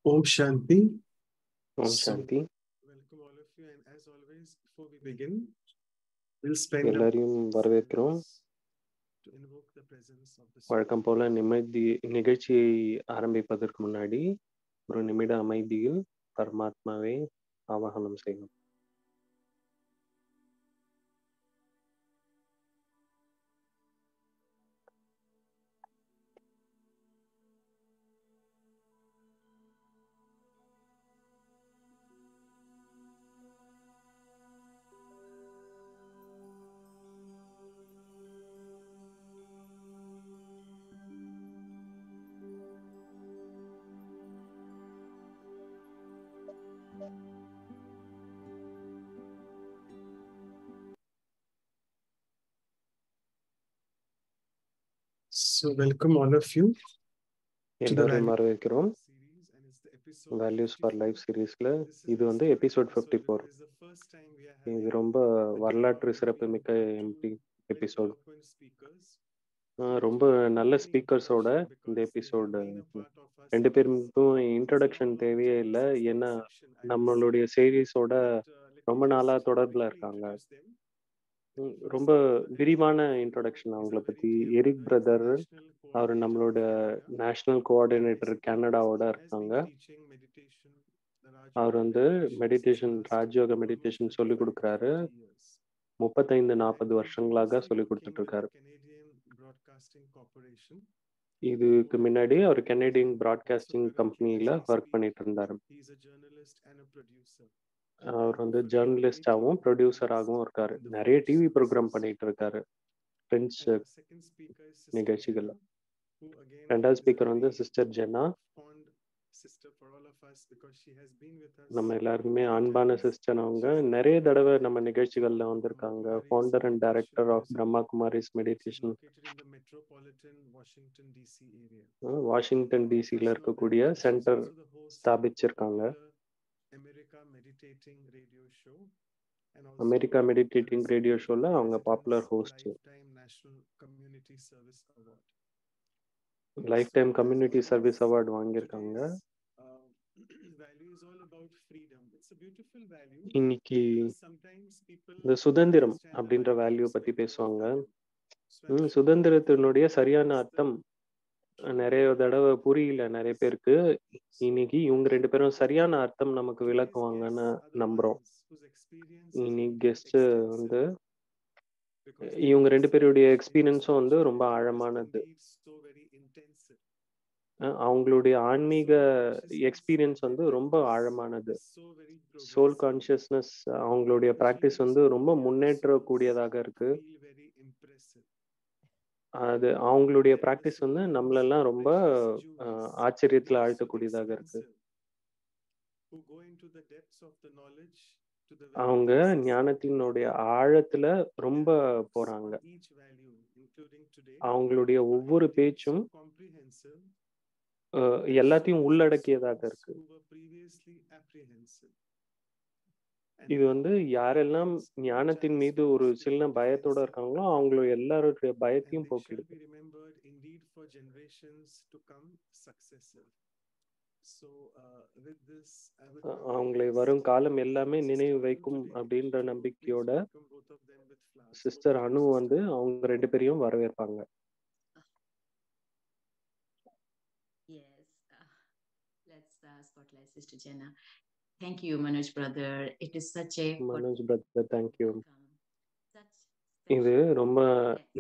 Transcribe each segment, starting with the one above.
Om Shanti. Om So, Shanti. welcome all of you. And as always, before we begin, we'll spend எல்லாரையும் வரவேற்கிறோம். to invoke the presence of the வழக்கம் போல நிகழ்ச்சியை ஆரம்பிப்பதற்கு முன்னாடி ஒரு நிமிட அமைதியில் பரமாத்மாவை ஆவாகனம் செய்யும். So, welcome all of you to the எல்லாரையும் வரவேற்கிறோம். series, and it's the episode values for life சீரீஸ்ல This is இது the வந்து historical episode episode 54. because it's the first time we are இது having ரொம்ப வரலாற்று சிறப்புமிக்க எபிசோட். eloquent speakers. ரொம்ப நல்ல ஸ்பீக்கர்ஸோட இந்த எபிசோடு. ரெண்டு பேருக்கும் இன்ட்ரடக்ஷன் தேவையே இல்லை, ஏன்னா நம்மளுடைய சீரீஸோட ரொம்ப நாளா தொடர்புல இருக்காங்க. ரொம்ப விரிவான இன்ட்ரோடக்ஷன் அவங்கள பத்தி. எரிக் பிரதர், அவர் நம்மளோட நேஷனல் கோஆர்டினேட்டர் கனடாவோட இருக்காங்க. அவர் வந்து மெடிடேஷன், ராஜயோக மெடிடேஷன் சொல்லி கொடுக்குறாரு. 35-40 வருஷங்களாக சொல்லி கொடுத்துட்டு இருக்காரு. இதுக்கு முன்னாடி அவர் கெனடியன் பிராட்காஸ்டிங் கம்பெனில ஒர்க் பண்ணிட்டு இருந்தாரு. அவர் வந்து ஜேர்னலிஸ்டாகவும் ப்ரொடியூசராகவும் இருக்காரு. நிறைய டிவி ப்ரோக்ராம் பண்ணிட்டு இருக்காரு பிரெஞ்சு நிகழ்ச்சிகள்ல. ரெண்டாவது ஸ்பீக்கர் வந்து சிஸ்டர் ஜெனா. நம்ம எல்லாருக்குமே அன்பான சிஸ்டர். அவங்க நிறைய தடவை நம்ம நிகழ்ச்சிகள்ல வந்திருக்காங்க. Founder and director of Brahma Kumaris meditation, Washington டிசில இருக்கக்கூடிய சென்டர் ஸ்தாபிச்சிருக்காங்க. அமெரிக்கா மெடிடேட்டிங் ரேடியோ ஷோல அவங்க popular host. Lifetime community service award வாங்கியிருக்காங்க. இன்னைக்கு இந்த சுதந்திரம் அப்படின்ற வேல்யூ பத்தி பேசுவாங்க. சுதந்திரத்தினுடைய சரியான அர்த்தம் நிறைய தடவை புரியல நிறைய பேருக்கு. இன்னைக்கு இவங்க ரெண்டு பேரும் சரியான அர்த்தம் நமக்கு விளக்குவாங்கன்னு நம்புறோம். இன்னைக்கு கெஸ்ட் வந்து இவங்க ரெண்டு பேருடைய எக்ஸ்பீரியன்ஸும் வந்து ரொம்ப ஆழமானது. அவங்களுடைய ஆன்மீக எக்ஸ்பீரியன்ஸ் வந்து ரொம்ப ஆழமானது. சோல் கான்சியஸ்னஸ் அவங்களுடைய ப்ராக்டிஸ் வந்து ரொம்ப முன்னேற்றக்கூடியதாக இருக்கு. அது அவங்களுடைய ப்ராக்டிஸ் வந்து நம்மளெல்லாம் ரொம்ப ஆச்சரியத்துல ஆழ்த்தக்கூடியதாக இருக்கு. அவங்க ஞானத்தினுடைய ஆழத்துல ரொம்ப போறாங்க. அவங்களுடைய ஒவ்வொரு பேச்சும் எல்லாத்தையும் உள்ளடக்கியதாக இருக்கு. இது வந்து யாரெல்லாம் ஞானத்தின் மீது ஒரு சின்ன பயத்தோட இருக்காங்களோ அவங்கள எல்லாருடைய பயத்தையும் போக்கிடுது. அவங்களை வரும் காலம் எல்லாமே நினைவு வைக்கும் அப்படின்ற நம்பிக்கையோட சிஸ்டர் அனு வந்து அவங்க ரெண்டு பேரையும் வரவேற்பாங்க. Yes, let's spotlight Sister Jeena. Thank you, Manoj brother. It is such a Manoj brother, thank you. Such இது ரொம்ப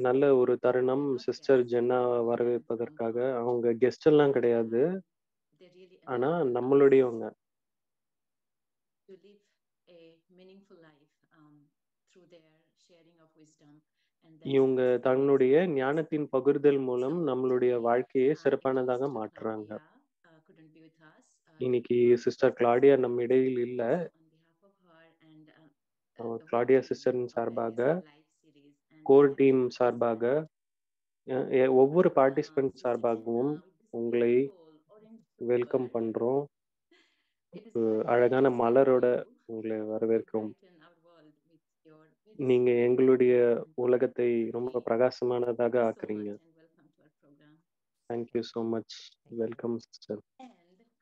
நல்ல ஒரு தருணம் சிஸ்டர் ஜென்னா வரவேற்பதற்காக. அவங்க கெஸ்ட் எல்லாம் கிடையாது, ஆனா நம்மளுடையவங்க. to live a meaningful life through their sharing of wisdom. இவங்க தன்னுடைய ஞானத்தின் பகிர்தல் மூலம் நம்மளுடைய வாழ்க்கையை சிறப்பானதாக மாற்றுறாங்க. இன்னைக்கு சிஸ்டர் கிளாடியா நம்ம இடையில் இல்ல. கிளாடியா சிஸ்டரின் சார்பாக, கோர் டீம் சார்பாக, ஒவ்வொரு பார்ட்டிசிபென்ட் சார்பாகவும் உங்களை வெல்கம் பண்றோம். அழகான மலரோட உங்களை வரவேற்கிறோம். நீங்க எங்களுடைய உலகத்தை ரொம்ப பிரகாசமானதாக ஆக்குறீங்க. Thank you so much. Welcome, sister. And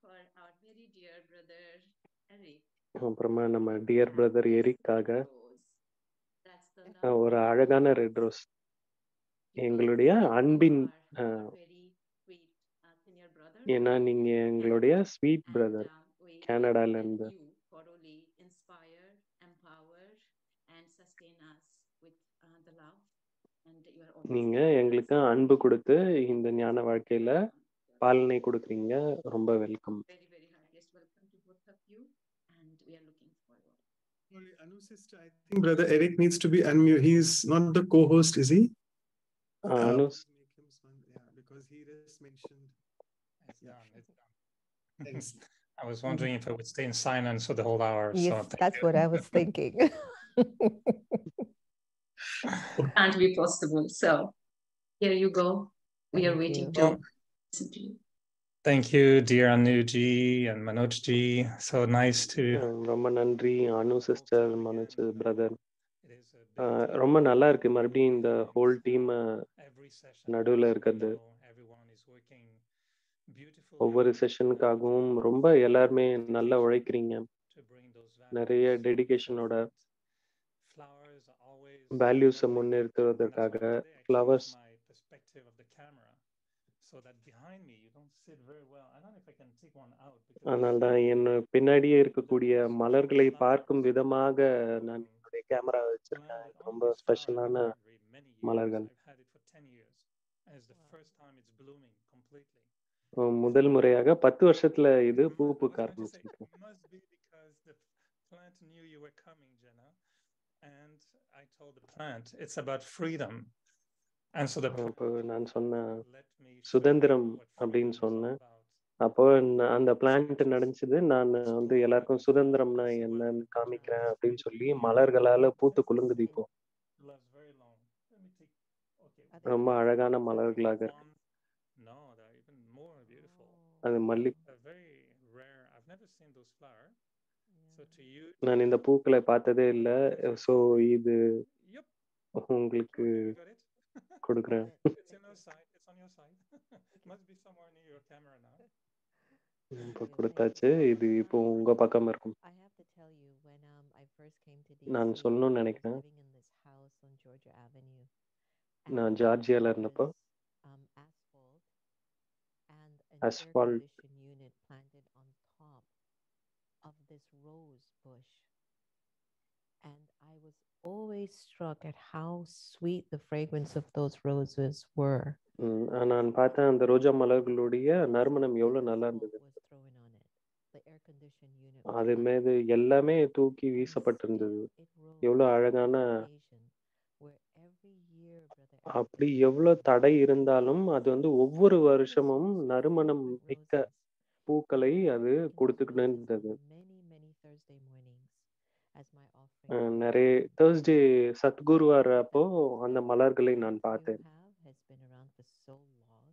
for our very dear brother Eric. அப்புறமா நம்ம dear brother This எரிக்காக red rose. That's the love ஒரு that அழகான you ரெட் ரோஸ், because எங்களுடைய you அன்பின் are our very sweet senior brother ஏன்னா from நீங்க எங்களுடைய Canada, sweet and brother we கனடால let இருந்து. you thoroughly inspire, empower, and sustain us with the love. And you are always நீங்க guiding us. எங்களுக்கு அன்பு கொடுத்து இந்த ஞான வாழ்க்கையில பாலனை கொடுக்குறீங்க. ரொம்ப welcome. Very, very heartiest welcome to both of you, and we are looking forward. Sorry, Anu sister, I think Brother Eric needs to be unmute. He's not the co-host, is he? Anu Please make him yeah, because he just mentioned. It's Yeah. done. It's done. Thanks. I was wondering if I would stay in silence for the whole hour. Yes, so thank that's you. what I was thinking. Can't be possible. So here you go. We are Thank waiting you. to Well, listen to you. thank you, dear Anuji and Manojji. So nice to. ரொம்ப நன்றி Anu sister, Manoj brother. It is a big deal. ரொம்ப நல்லா இருக்கு மறுபடியும் இந்த whole team Every session, நடுவில் இருக்கிறது. everyone is working beautifully ஒவ்வொரு செஷனுக்காகவும் ரொம்ப எல்லாருமே நல்லா உழைக்கிறீங்க. to bring those நிறைய values டெடிகேஷனோட forefront. Flowers are always வேல்யூஸை lovely. And முன்னிறுத்துவதற்காக that's why today I flowers changed my perspective of the camera so that behind me you don't sit very well. I don't know if I can take one out because அதனால தான் என் பின்னாடியே இருக்கக்கூடிய மலர்களை பார்க்கும் விதமாக நான் என்னுடைய camera வச்சிருக்கேன். planted ரொம்ப on this flower ஸ்பெஷலான for very many years. மலர்கள். I've had it for 10 years. And it's the first time it's blooming completely. முதல் முறையாக 10 வருஷத்துல இது பூ I was பூக்க going to say, ஆரம்பிச்சிருக்கு. it must be because the plant knew you were coming, Jeena. And I told the plant, it's about freedom. And so the அப்போ நான் சொன்னேன் let me show சுதந்திரம் you what அப்படின்னு freedom is all சொன்னேன். about. அப்போ அந்த plant நடந்துச்சுது. நான் வந்து எல்லாருக்கும் சுதந்திரம்னா என்னன்னு காமிக்கிறேன் அப்படின்னு சொல்லி மலர்களால பூத்து குலுங்குது இப்போ. Lasts very long. Let me take. Okay. ரொம்ப அழகான மலர்களாக இருக்கு. No, they're even more beautiful. அது மல்லி. They're very rare. I've never seen those flowers. So to you. நான் இந்த பூக்களை பார்த்ததே இல்லை. ஸோ இது Yep. உங்களுக்கு Okay, we got it. கொடுக்குறேன். It's on your side. It's on your side. Must be somewhere near your camera now. இப்போ கொடுத்தாச்சு. இது இப்போ உங்க பக்கம் இருக்கும். I have to tell you, when I first came to நான் DC, சொல்லணும்னு I was நினைக்கிறேன். living in this house on Georgia Avenue. நான் And ஜார்ஜியால there இருந்தப்போ was, asphalt and an air Asphalt. condition unit planted on top of this rose bush. And I was always struck at how sweet the fragrance of those roses were. நான் பார்த்தேன் அந்த ரோஜா மலர்களுடைய நறுமணம் எவ்வளவு நல்லா இருந்தது. Was thrown on it. The air condition unit was அது on it. மீது எல்லாமே தூக்கி And வீசப்பட்டிருந்தது. still it rose எவ்வளவு on அழகான occasion, where every year, Brother Eric, அப்படி எவ்வளவு தடை இருந்தாலும் அது வந்து ஒவ்வொரு வருஷமும் நறுமணம் மிக்க பூக்களை அது கொடுத்துக்கிட்டு இருந்தது. many, many Thursday mornings as my offering. நிறைய தேர்ஸ்டே சத்குருவார் அப்போ அந்த மலர்களை நான் பார்த்தேன். Has been around for so long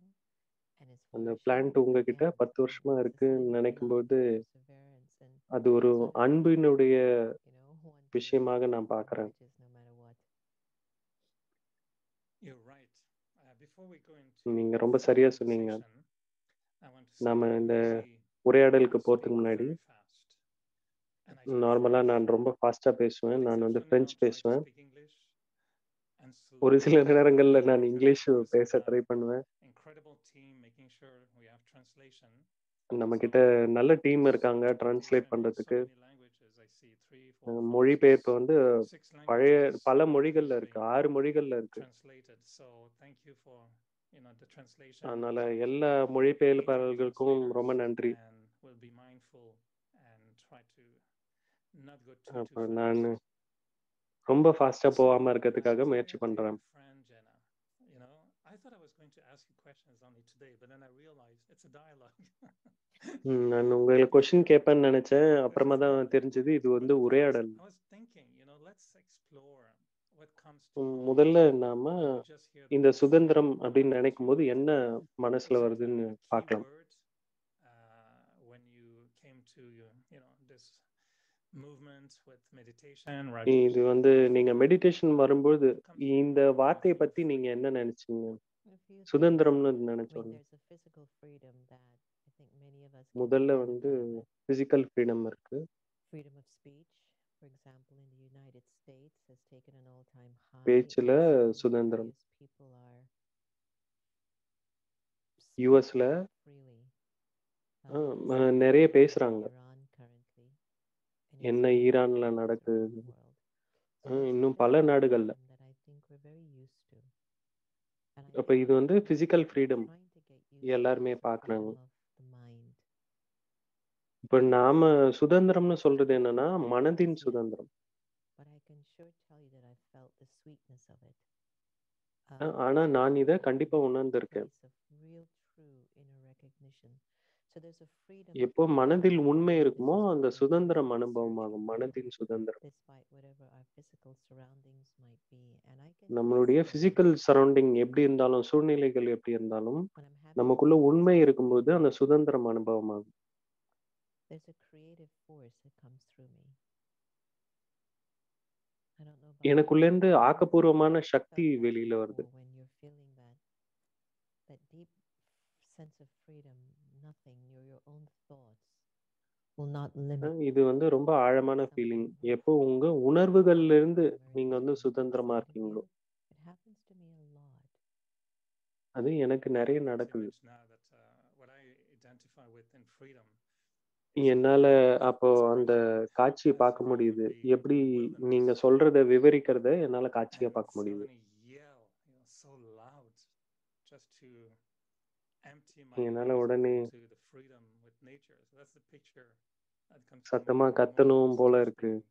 and is அந்த flourishing. பிளான்ட் உங்ககிட்ட And 10 வருஷமா it's a இருக்குன்னு sign of நினைக்கும் love, போது perseverance, and அது ஒரு அன்பினுடைய one to விஷயமாக நான் பார்க்கிறேன். acknowledge no matter what. You're right. Before we go into நீங்க ரொம்ப சரியா சொன்னீங்க. conversation, I want to say நாம that இந்த usually உரையாடலுக்கு I போறதுக்கு speak முன்னாடி very fast. And I speak நார்மலா French. நான் ரொம்ப ஃபாஸ்டா பேசுவேன். But நான் வந்து exceptionally, French I'll try to பேசுவேன். speak English. And ஒரு சில slowly, நேரங்கள்ல நான் because இங்கிலீஷ் of course பேச we have ட்ரை பண்ணுவேன். incredible team making sure we have translation. நம்ம கிட்ட நல்ல டீம் இருக்காங்க டிரான்ஸ்லேட் பண்றதுக்கு. So many languages. I see 3, 4, 5, மொழிபெயர்ப்பு வந்து 6 பழைய languages பல மொழிகள்ல இருக்கு. being 6 மொழிகள்ல இருக்கு. translated. So thank you for the translation. அதனால எல்லா மொழிபெயர்ப்பாளர்களுக்கும் ரொம்ப நன்றி. And we'll be mindful and try to not go too அப்புறம் fast. நான் ரொம்ப ஃபாஸ்டா போகாம இருக்கிறதுக்காக முயற்சி பண்றேன். Friend Jeena, I thought I was going to ask you questions only today, but then I realized it's a dialogue. நான் உங்களை கொஸ்டின் கேட்பேன்னு நினைச்சேன். அப்புறமா தான் தெரிஞ்சது இது வந்து உரையாடல். I was thinking, let's explore what comes to முதல்ல நாம இந்த சுதந்திரம் அப்படின்னு நினைக்கும் போது என்ன மனசுல வருதுன்னு பார்க்கலாம். When you came to this movement with meditation, right? இது வந்து நீங்க மெடிடேஷன் வரும்போது இந்த வார்த்தையை பத்தி நீங்க என்ன நினைச்சீங்க? சுதந்திரம்னு நினைச்சோம். There's a physical freedom that I think many of us can முதல்ல depend வந்து on that. பிசிக்கல் ஃப்ரீடம் இருக்கு. Freedom of speech, for example, in the United States has taken an all-time high. பேச்சுல So சுதந்திரம். various people are யூஎஸ்ல speaking freely. Something நிறைய happening in பேசுறாங்க. Iran currently, and என்ன it's ஈரான்ல around நடக்குது, the world. So this is இன்னும் the பல kind of நாடுகள்ல. freedom that I think we're very used to. And I அப்ப think இது வந்து people physical are freedom trying to get used to எல்லாருமே the பார்க்கறாங்க. freedom of the mind. இப்ப நாம சுதந்திரம்னு சொல்றது என்னன்னா மனதின் Easier, சுதந்திரம். but I can sure tell you that I felt the sweetness of it. ஆனா நான் இத From கண்டிப்பா a உணர்ந்திருக்கேன். place of real true inner recognition. So there's a freedom எப்போ in மனதில் knowing உண்மை that this இருக்குமோ is அந்த what we're சுதந்திரம் truly அனுபவமாகும். searching for, மனதின் சுதந்திரம். despite whatever our physical surroundings might be. And I can நம்மளுடைய easily, physical surrounding எப்படி இருந்தாலும், சூழ்நிலைகள் எப்படி இருந்தாலும், when I'm having நமக்குள்ள these உண்மை moments of இருக்கும்போது அந்த freedom, சுதந்திரம் அனுபவமாகும். there's a creative force that comes through me. I don't know about you, எனக்குள்ள இருந்து but ஆக்கப்பூர்வமான I சக்தி felt that வெளியில வருது. before when you're feeling that deep sense of freedom, nothing, your own thoughts will not limit இது வந்து ரொம்ப ஆழமான feeling. something. எப்போ உங்க உணர்வுகள்ல இருந்து Very நீங்க வந்து different சுதந்திரமா inside of இருக்கீங்களோ, you. It happens to me a lot. அது எனக்கு நிறைய This நடக்குது. image now that what I identify with in freedom is என்னால of அப்போ அந்த expression காட்சியை as பார்க்க you முடியுது. would be எப்படி in the நீங்க wilderness சொல்றத விவரிக்கிறத என்னால காட்சியா and பார்க்க முடியுது. suddenly yell, so loud, just to empty my என்னால ears and உடனே come to the freedom with nature. So that's the picture that comes to me சத்தமா when கத்தணும் I'm போல still இருக்கு. speaking.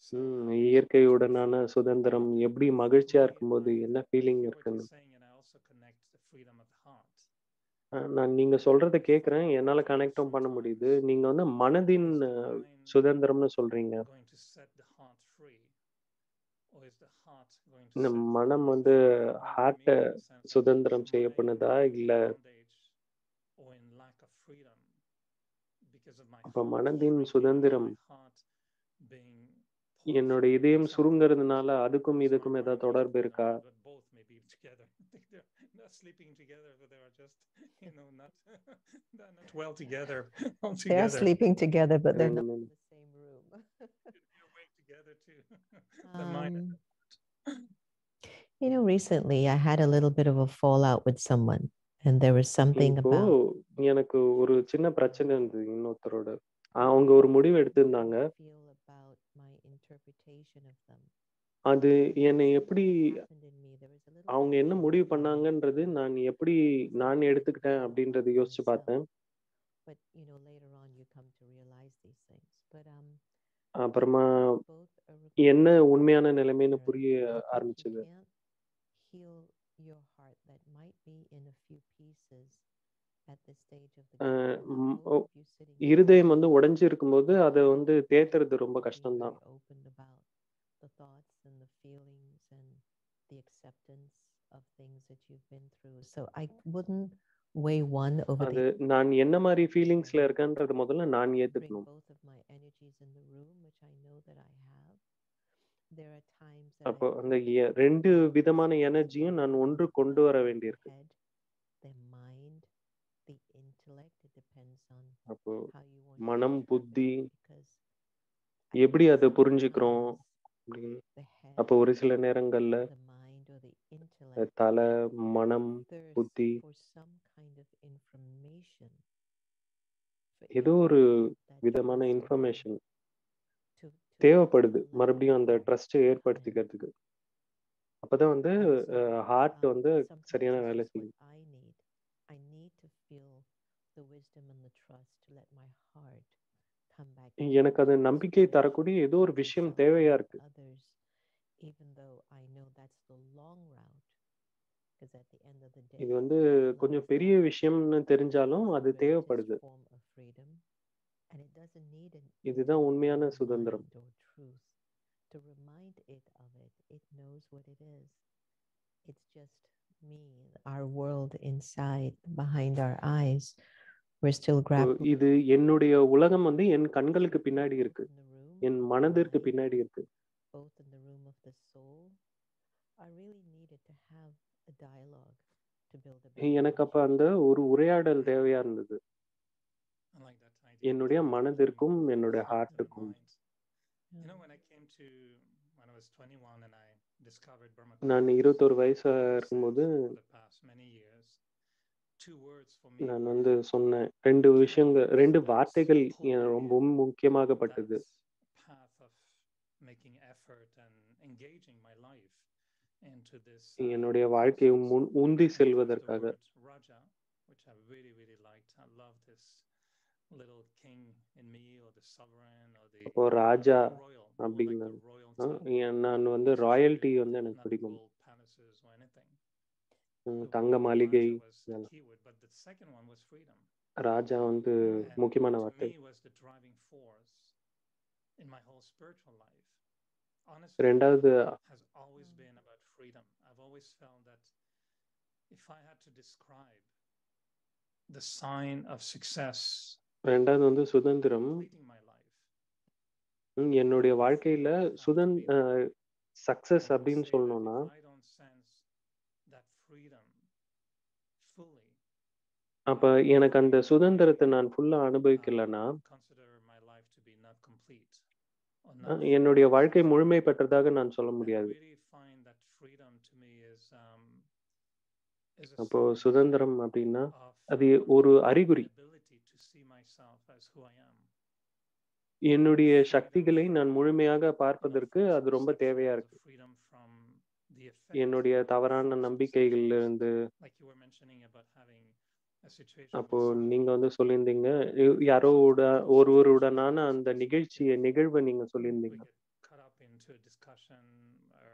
So இயற்கையுடனான சுதந்திரம் எப்படி மகிழ்ச்சியா really, இருக்கும்போது என்ன I ஃபீலிங் hear what இருக்குன்னு. you're saying, and I also connect the freedom of the heart. நான் நீங்க சொல்றத The கேட்கிறேன். freedom of என்னால the heart கனெக்டும் பண்ண முடியுது. sometimes நீங்க வந்து மனதின் is the mind சுதந்திரம்னு சொல்றீங்க. going to set the heart free, or is the heart going to இந்த set the மனம் mind வந்து free? Maybe ஹார்ட்ட in the sense that சுதந்திரம் the செய்ய mind பண்ணுதா is இல்ல in bondage or in lack of freedom because of my அப்ப heart மனதின் shrinking, சுதந்திரம் my heart being என்னோட poisoned இதயம் with something. சுருங்கிறதுனால அதுக்கும் So இதுக்கும் I'm ஏதாவது arguing தொடர்பு with இருக்கா? but both may be together. They're not sleeping together, but they are just, not they're not well together They are altogether. sleeping together, but they're not ரெண்டு in the same room. They're awake together too. The mind and Recently I had a little bit of a fallout with someone, and there was something இப்போ about எனக்கு ஒரு சின்ன பிரச்சனை இருந்தது இன்னொருத்தரோட. அவங்க ஒரு முடிவு what எடுத்திருந்தாங்க. they feel about my interpretation of them. அது And என்னை something எப்படி happened in me. There was a little அவங்க bit of என்ன முடிவு fear, பண்ணாங்கன்றது நான் எப்படி நான் எடுத்துக்கிட்டேன் அப்படின்றத யோசிச்சு பார்த்தேன். but later on you come to realize these things. But அப்புறமா both a என்ன requirement உண்மையான and நிலைமைன்னு I புரிய think ஆரம்பிச்சது. you can't heal your heart that might be in a few pieces at this stage of the game. Both of you sitting here இருதயம் வந்து உடைஞ்சு இருக்கும்போது அதை வந்து தேத்துறது ரொம்ப being கஷ்டம்தான். very open about the thoughts and the feelings and the acceptance of things that you've been through. So I wouldn't weigh one over அது the நான் என்ன மாதிரி ஃபீலிங்ஸ்ல இருக்கேன்றது முதல்ல நான் bring ஏத்துக்கணும். both of my energies in the room, which I know that I have. There are times that அப்போ I அந்த feel ரெண்டு all விதமான this எனர்ஜியும் நான் feeling ஒன்று of கொண்டு வர the வேண்டியிருக்கு. head, the mind, the intellect. It depends on அப்போ how you want to மனம், interpret புத்தி it, because I எப்படி think அதை புரிஞ்சுக்கிறோம் sometimes அப்படின்னு. the head, அப்போ ஒரு சில நேரங்கள்ல the mind, or the intellect தலை, மனம், thirsts புத்தி for some kind of information, for ஏதோ ஒரு information that விதமான needs to be information to தேவைப்படுது allow மறுபடியும் அந்த that ட்ரஸ்ட்டை to come in. ஏற்படுத்திக்கிறதுக்கு. அப்பதான் வந்து And so ஹார்ட் வந்து sometimes சரியான this வேலை is what செய்யும். I need. I need to feel the wisdom and the trust to let my heart come back in. எனக்கு அது நம்பிக்கை தரக்கூடிய ஏதோ ஒரு விஷயம் தேவையா இருக்கு. Others, even though I know that's the long route, because at the end of the day, இது வந்து கொஞ்சம் பெரிய விஷயம்னு தெரிஞ்சாலும் அது தேவைப்படுது. form of freedom, and it doesn't need an இதுதான் உண்மையான intellectual சுதந்திரம். mind or truth to remind it of it. It knows what it is. It's just me, our world inside, behind our eyes. We're still grappling. இது என்னுடைய உலகம் வந்து என் கண்களுக்கு பின்னாடி இருக்கு, In the room N of the மனதிற்கு mind, பின்னாடி இருக்கு. both in the room of the soul, are really needed to have a dialogue to build a better எனக்கு அப்ப அந்த ஒரு உரையாடல் தேவையா இருந்தது. I like that idea. என்னுடைய Controlling மனதிற்கும் என்னுடைய the ஹார்ட்டுக்கும். mind. You know, when I was 21 and I discovered Brahma நான் Kumaris, 21 வயசா I said இருக்கும்போது for the past many years, two words for me நான் were சொன்னேன். 2 விஷயங்கள் 2 வார்த்தைகள் ரொம்ப that முக்கியமாகப்பட்டது. path of making effort and engaging my life into this என்னுடைய வாழ்க்கையை உந்தி and it was the செல்வதற்காக. word Raja, which I really, really liked. I love this little king in me, or the sovereign, or the அப்போ ராஜா royal, more like அப்படின்னா the royalty, நான் especially royalty எனக்கு not பிடிக்கும். gold palaces or anything. The தங்க word மாளிகை. Raja was the key word, but the second one was freedom. Raja And முக்கியமான to வார்த்தை. me was the driving force in my whole spiritual life. Honestly, ரெண்டாவது has always been about freedom. I've always felt that if I had to describe the sign of success, ரெண்டாவது சுதந்திரம். completing my life, என்னுடைய வாழ்க்கையில success அப்படின்னு சொல்லணும்னா, if I don't sense that freedom fully, அப்ப எனக்கு அந்த சுதந்திரத்தை நான் ஃபுல்லா அனுபவிக்கலன்னா, consider my life to be not complete or not என்னுடைய வாழ்க்கை முழுமை பெற்றதாக நான் சொல்ல I முடியாது. really find that freedom to me is a அப்போ sign சுதந்திரம் அப்படின்னா of அது ஒரு அறிகுறி. ability to see myself as who I am. என்னுடைய சக்திகளை நான் முழுமையாக பார்ப்பதற்கு அது ரொம்ப தேவையா இருக்கு. Freedom from the effect என்னுடைய தவறான நம்பிக்கைகளிலிருந்து. like you were mentioning about having a situation அப்போ with someone. நீங்க சொல்லியிருந்தீங்க, ஒருவருடனான அந்த நிகழ்வை நீங்க We சொல்லியிருந்தீங்க. get caught up into a discussion or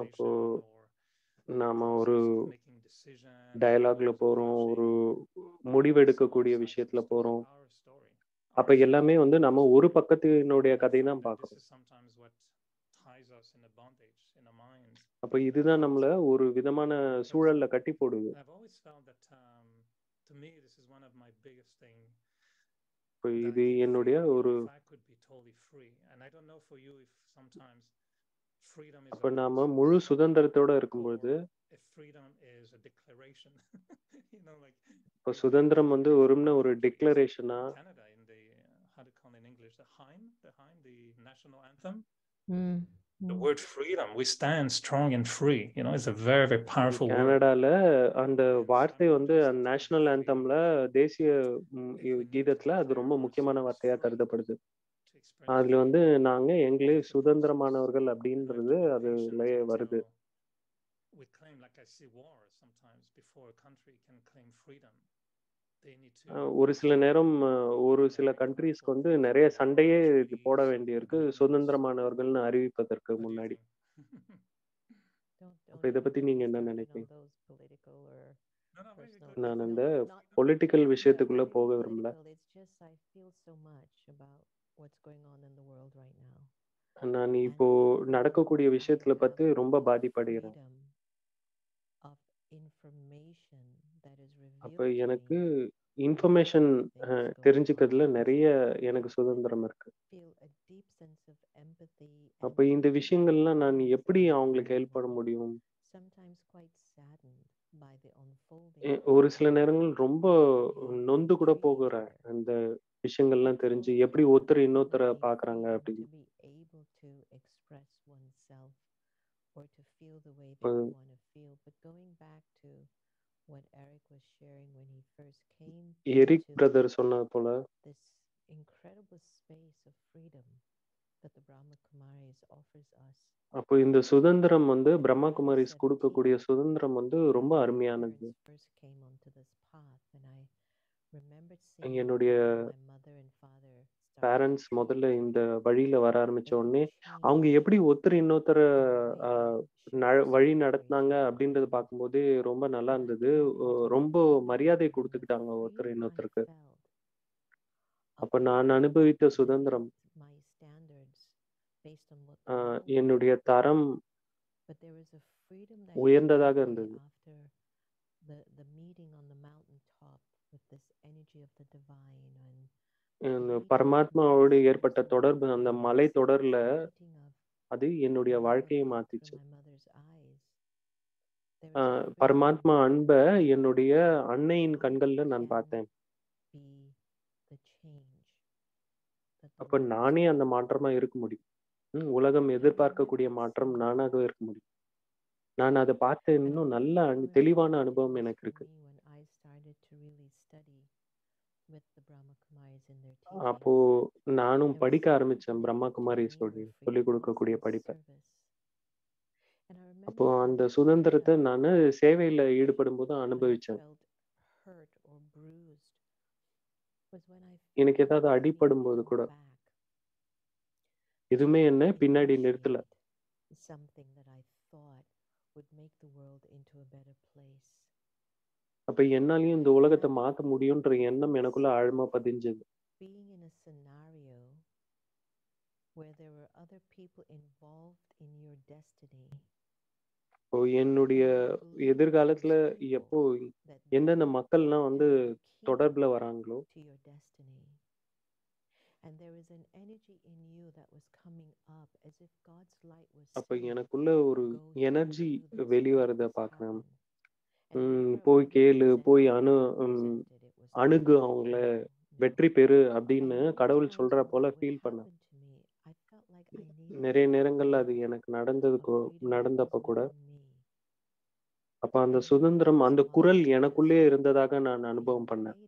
அப்போ conversation or நாம ஒரு process of making decision, டயலாக்ல or போறோம், approaching ஒரு முடிவெடுக்கக்கூடிய someone's side of the விஷயத்துல story, போறோம். our story, அப்ப our எல்லாமே story. நம்ம ஒரு பக்கத்தினுடைய And I கதை find தான் that this பார்க்கிறோம். is sometimes what ties us in a bondage in a mind. அப்ப இதுதான் நம்மள ஒரு விதமான சூழல்ல கட்டி போடுது. And I've always felt that to me this is one of my biggest thing. இப்ப That I இது can என்னுடைய feel ஒரு if I could be totally free. And I don't know for you if sometimes freedom is அப்ப a நாம process, முழு சுதந்திரத்தோட இருக்கும்போது, or if freedom is a declaration. You know, like இப்ப சுதந்திரம் ஒரும்ன ஒரு டிக்ளரேஷனா, in Canada in the how to call in English the the national anthem. The word freedom, we stand strong and free. You know, it's a very, very powerful word. கனடால அந்த வார்த்தை national ஆந்தம்ல, தேசிய கீதத்துல அது ரொம்ப முக்கியமான வார்த்தையா கருதப்படுது. அதுல நாங்க எங்களே சுதந்திரமானவர்கள் அப்படின்றது அதுலயே வருது. We claim, like I see war sometimes before a country can claim freedom. They need to ஒரு சில நேரம் ஒரு சில கண்ட்ரீஸ்க்கு நிறைய சண்டையே போட வேண்டியிருக்கு சுதந்திரமானவர்கள்னு அறிவிப்பதற்கு முன்னாடி. அப்ப இத பத்தி நீங்க என்ன நினைக்கிறீங்க? நான் அந்த பொலிட்டிக்கல் விஷயத்துக்குள்ள போக விரும்பல. நான் இப்போ நடக்கக்கூடிய விஷயத்துல பத்தி ரொம்ப பாதிப்படைகிறேன். அப்ப எனக்கு இன்ஃபர்மேஷன் தெரிஞ்சுக்கிறதுல நிறைய எனக்கு சுதந்திரம் இருக்கு. அப்ப இந்த விஷயங்கள்லாம் நான் எப்படி அவங்களுக்கு ஹெல்ப் பண்ண முடியும்? ஒரு சில நேரங்கள் ரொம்ப நொந்து கூட போகிறேன் அந்த விஷயங்கள்லாம் தெரிஞ்சு, எப்படி ஒருத்தர் இன்னொருத்தரை பாக்குறாங்க அப்படின்னு. Or to feel the way that you want to feel. But going back to what Eric was sharing when he first came Eric brother சொன்னது போல, this incredible space of freedom that the Brahma Kumaris offers us. அப்போ இந்த சுதந்திரம் பிரம்மா குமாரிஸ் கொடுக்கக்கூடிய சுதந்திரம் ரொம்ப அருமையானது. என்னுடைய பேரண்ட்ஸ் முதல்ல இந்த வழியில வர ஆரம்பிச்ச உடனே அவங்க எப்படி ஒருத்தர் இன்னொருத்தர வழி நடத்தினாங்க அப்படின்றத பார்க்கும்போது ரொம்ப நல்லா இருந்தது. ரொம்ப மரியாதை கொடுத்துக்கிட்டாங்க ஒருத்தர் இன்னொருத்தருக்கு. அப்ப நான் அனுபவித்த சுதந்திரம் என்னுடைய தரம் உயர்ந்ததாக இருந்தது. பரமாத்மாவோடு ஏற்பட்ட தொடர்பு அந்த மலை தொடர்ல அது என்னுடைய வாழ்க்கையை மாத்திச்சு. பரமாத்மா அன்ப என்னுடைய அன்னையின் கண்கள்ல நான் பார்த்தேன். அப்ப நானே அந்த மாற்றமா இருக்க முடியும். உலகம் எதிர்பார்க்கக்கூடிய மாற்றம் நானாக இருக்க முடியும். நான் அத பார்த்த இன்னும் நல்ல தெளிவான அனுபவம் எனக்கு இருக்கு. அப்போ நானும் படிக்க ஆரம்பிச்சேன் பிரம்மா குமாரிஸ் சொல்லிக் கொடுக்கக்கூடிய படிப்பை. அப்போ அந்த சுதந்திரத்தை நானு சேவையில ஈடுபடும் போது அனுபவிச்சேன். எனக்கு ஏதாவது அடிபடும் போது கூட எதுவுமே என்ன பின்னாடி நிறுத்தல. அப்ப என்னாலயும் இந்த உலகத்தை மாத்த முடியும்ன்ற எண்ணம் எனக்குள்ள ஆழமா பதிஞ்சது. என்னுடைய எதிர்காலத்துல எப்போ எந்தெந்த மக்கள்லாம் வந்து தொடர்புல வராங்களோ அப்ப எனக்குள்ள ஒரு எனர்ஜி வெளிவரத பாக்குறேன். போய் கேளு, போய் அணுகு, அவங்கள வெற்றி பெறு அப்படின்னு கடவுள் சொல்ற போல ஃபீல் பண்ண. நிறைய நேரங்கள்ல அது எனக்கு நடந்தப்ப கூட அப்ப அந்த சுதந்திரம், அந்த குரல் எனக்குள்ளே இருந்ததாக நான் அனுபவம் பண்ணேன்.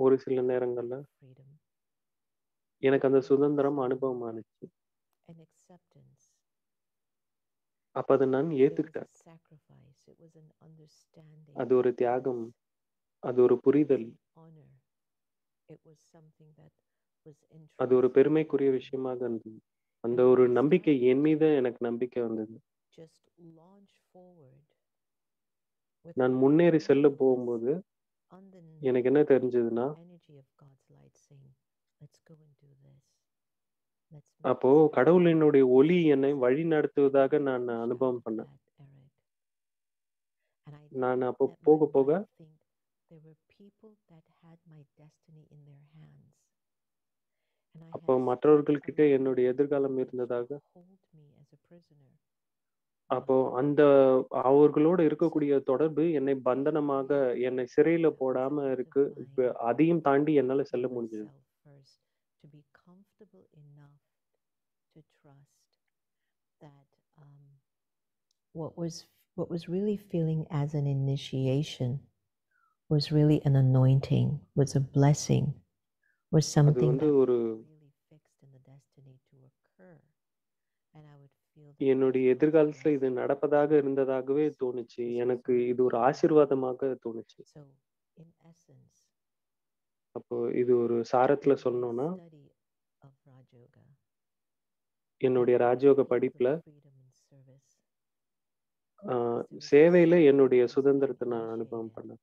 ஒரு சில நேரங்கள்ல எனக்கு அந்த சுதந்திரம் அனுபவம் ஆனிச்சு. அப்ப அதை நான் ஏத்துக்கிட்டேன். அது ஒரு தியாகம், அது ஒரு புரிதல், அது ஒரு பெருமைக்குரிய விஷயமாக இருந்தது. அந்த ஒரு நம்பிக்கை என் மீது எனக்கு நம்பிக்கை வந்தது. நான் முன்னேறி செல்ல போகும்போது எனக்கு என்ன தெரிஞ்சதுன்னா, அப்போ கடவுளினுடைய ஒளி என்னை வழி நடத்துவதாக நான் அனுபவம் பண்ணேன். நான் அப்போ போக போக அப்போ மற்றவர்கள்கிட்ட என்னுடைய எதிர்காலம் இருந்ததாக, அப்போ அந்த அவர்களோடு இருக்கக்கூடிய தொடர்பு என்னை பந்தனமாக, என்னை சிறையில போடாம இருக்கு. அதையும் தாண்டி என்னால செல்ல முடிஞ்சது. What was really feeling as an initiation was really an anointing, was a blessing, was something that ஒரு என்னுடைய எதிர்காலத்துல இது நடப்பதாக இருந்ததாகவே தோணுச்சு. எனக்கு இது ஒரு ஆசீர்வாதமாக தோணுச்சு. அப்போ இது ஒரு சாரத்துல சொல்லணும்னா, என்னுடைய ராஜயோக படிப்புல சேவையில என்னுடைய சுதந்திரத்தை நான் அனுபவம் பண்ணேன்.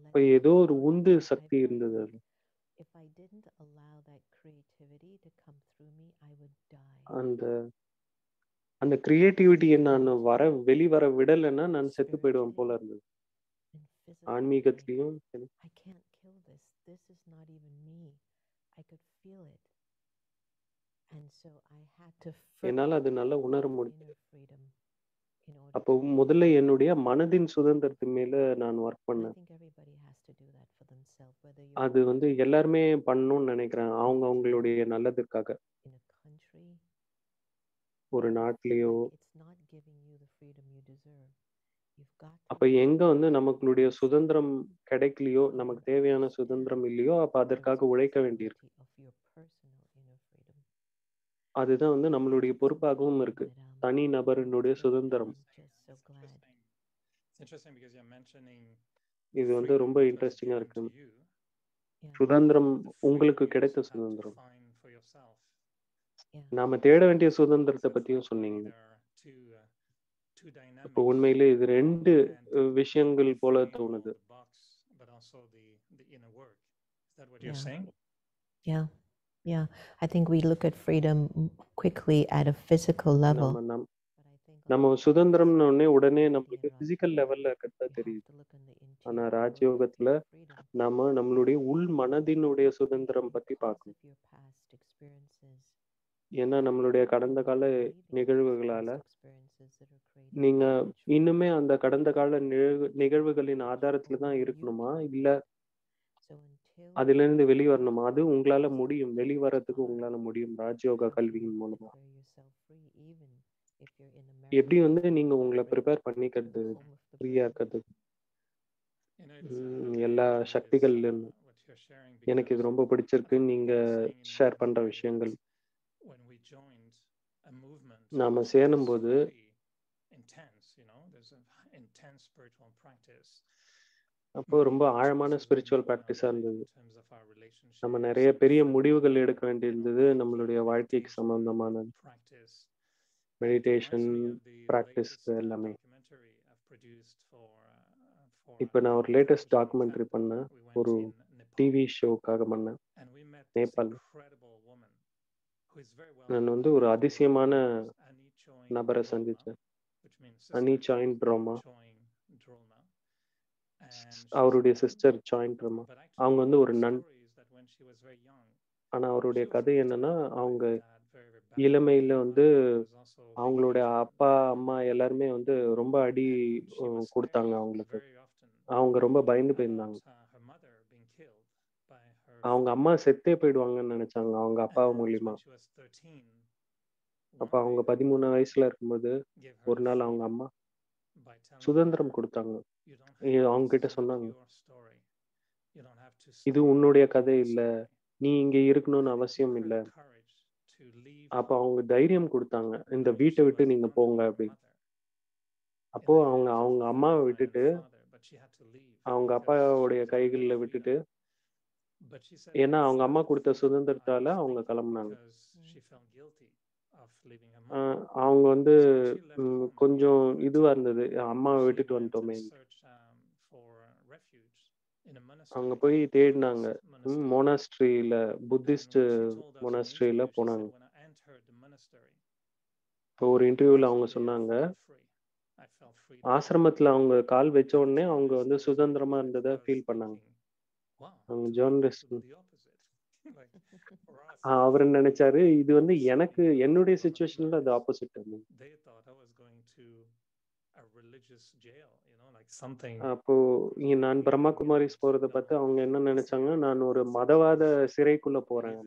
இப்ப ஏதோ ஒரு உந்து சக்தி இருந்தது அது. அந்த கிரியேட்டிவிட்டியை நான் வெளிவர விடலைன்னா நான் செத்து போயிடுவேன் போல இருந்தது. ஆன்மீகத்திலையும் என்னால அது நல்லா உணர முடியும். அப்போ முதல்ல என்னுடைய மனதின் சுதந்திரத்தின் மேல நான் ஒர்க் பண்ணேன். அது எல்லாருமே பண்ணணும்னு நினைக்கிறேன், அவங்களுடைய நல்லதுக்காக. ஒரு நாட்டிலேயோ அப்ப எங்க நமக்குடைய சுதந்திரம் கிடைக்கலையோ, நமக்கு தேவையான சுதந்திரம் இல்லையோ, அப்ப அதற்காக உழைக்க வேண்டியிருக்கு. அதுதான் நம்மளுடைய பொறுப்பாகவும் இருக்கு, தனி நபரினுடைய சுதந்திரம். இது ரொம்ப இன்ட்ரெஸ்டிங்கா இருக்கு. சுதந்திரம் உங்களுக்கு கிடைத்த சுதந்திரம், நாம தேட வேண்டிய சுதந்திரத்தை பத்தியும் சொன்னீங்க. அப்ப உண்மையிலே இது ரெண்டு விஷயங்கள் போல தோணுது. Yeah. I think we look at freedom quickly at a physical level. நம்ம சுதந்திரம்னு உடனே நம்மளுக்கு பிசிக்கல் லெவல்ல இருக்கிறதா தெரியுது. ஆனா ராஜயோகத்துல நம்மளுடைய உள் மனதினுடைய சுதந்திரம் பத்தி பார்க்கணும். ஏன்னா நம்மளுடைய கடந்த கால நிகழ்வுகளால நீங்க இன்னுமே அந்த கடந்த கால நிகழ்வுகளின் ஆதாரத்துல தான் இருக்கணுமா? இல்ல அதிலிருந்து வெளிவரணுமா? அது உங்களால முடியும். வெளிவரதுக்கு உங்களால முடியும். ராஜயோகா கல்வியின் மூலமா. எப்படி வந்து நீங்க உங்கள ப்ரிப்பேர் பண்ணிக்கிறது? ஃப்ரீயா இருக்கிறதுக்கு? எல்லா சக்திகள்ல இருந்தும். எனக்கு இது ரொம்ப பிடிச்சிருக்கு. நீங்க ஷேர் பண்ற விஷயங்கள். நாம சேரும்போது அப்போ ரொம்ப ஆழமான ஸ்பிரிச்சுவல் பிராக்டிஸா இருந்தது. நம்ம நிறைய பெரிய முடிவுகள் எடுக்க வேண்டியிருந்தது. நம்மளுடைய வாழ்க்கைக்கு சம்பந்தமான மெடிடேஷன் பிராக்டிஸ் எல்லாமே. இப்போ நான் ஒரு லேட்டஸ்ட் டாக்குமெண்ட்ரி பண்ணேன். ஒரு டிவி ஷோக்காக பண்ணேன். நேபாள். நான் வந்து ஒரு அதிசயமான நபரை சந்திச்சேன். அனி சாயின் ட்ரோமா. அவருடைய சிஸ்டர் ஜாயின் ட்ரோமா. அவங்க வந்து ஒரு நன். ஆனா அவருடைய கதை என்னன்னா, அவங்க இளமையில வந்து அவங்களுடைய அப்பா அம்மா எல்லாருமே வந்து ரொம்ப அடி கொடுத்தாங்க அவங்களுக்கு. அவங்க ரொம்ப பயந்து போயிருந்தாங்க. அவங்க அம்மா செத்தே போயிடுவாங்கன்னு நினைச்சாங்க அவங்க அப்பா மூலியமா. அப்ப அவங்க 13 வயசுல இருக்கும்போது ஒரு நாள் அவங்க அம்மா சுதந்திரம் கொடுத்தாங்க. அவங்க கிட்ட சொன்னாங்க, இது உன்னுடைய கதை இல்ல, நீ இங்க இருக்கணும்னு அவசியம் இல்ல. அப்ப அவங்க தைரியம் கொடுத்தாங்க, இந்த வீட்டை விட்டு நீங்க போங்க அப்படின்னு. அப்போ அவங்க அவங்க அம்மாவை விட்டுட்டு அவங்க அப்பாவுடைய கைகள்ல விட்டுட்டு, ஏன்னா அவங்க அம்மா கொடுத்த சுதந்திரத்தால அவங்க கிளம்புனாங்க. அவங்க வந்து கொஞ்சம் இதுவா இருந்தது, அம்மாவை விட்டுட்டு வந்துட்டோமே. அவங்க போய் தேடினாங்க. மோனாஸ்ட்ரியில, புத்திஸ்ட் மோனாஸ்ட்ரியில போனாங்க. இப்போ ஒரு இன்டர்வியூல அவங்க சொன்னாங்க, ஆசிரமத்துல அவங்க கால் வச்ச உடனே அவங்க வந்து சுதந்திரமா இருந்ததை ஃபீல் பண்ணாங்க. அவங்க ஜேர்னலிஸ்ட். அவர் நினைச்சாரு இது வந்து எனக்கு என்னுடைய சிச்சுவேஷன்ல அது ஆப்போசிட். அப்போ நான் பிரம்மா குமாரிஸ் போறத பார்த்து அவங்க என்ன நினைச்சாங்க, நான் ஒரு மதவாத சிறைக்குள்ள போறேன்.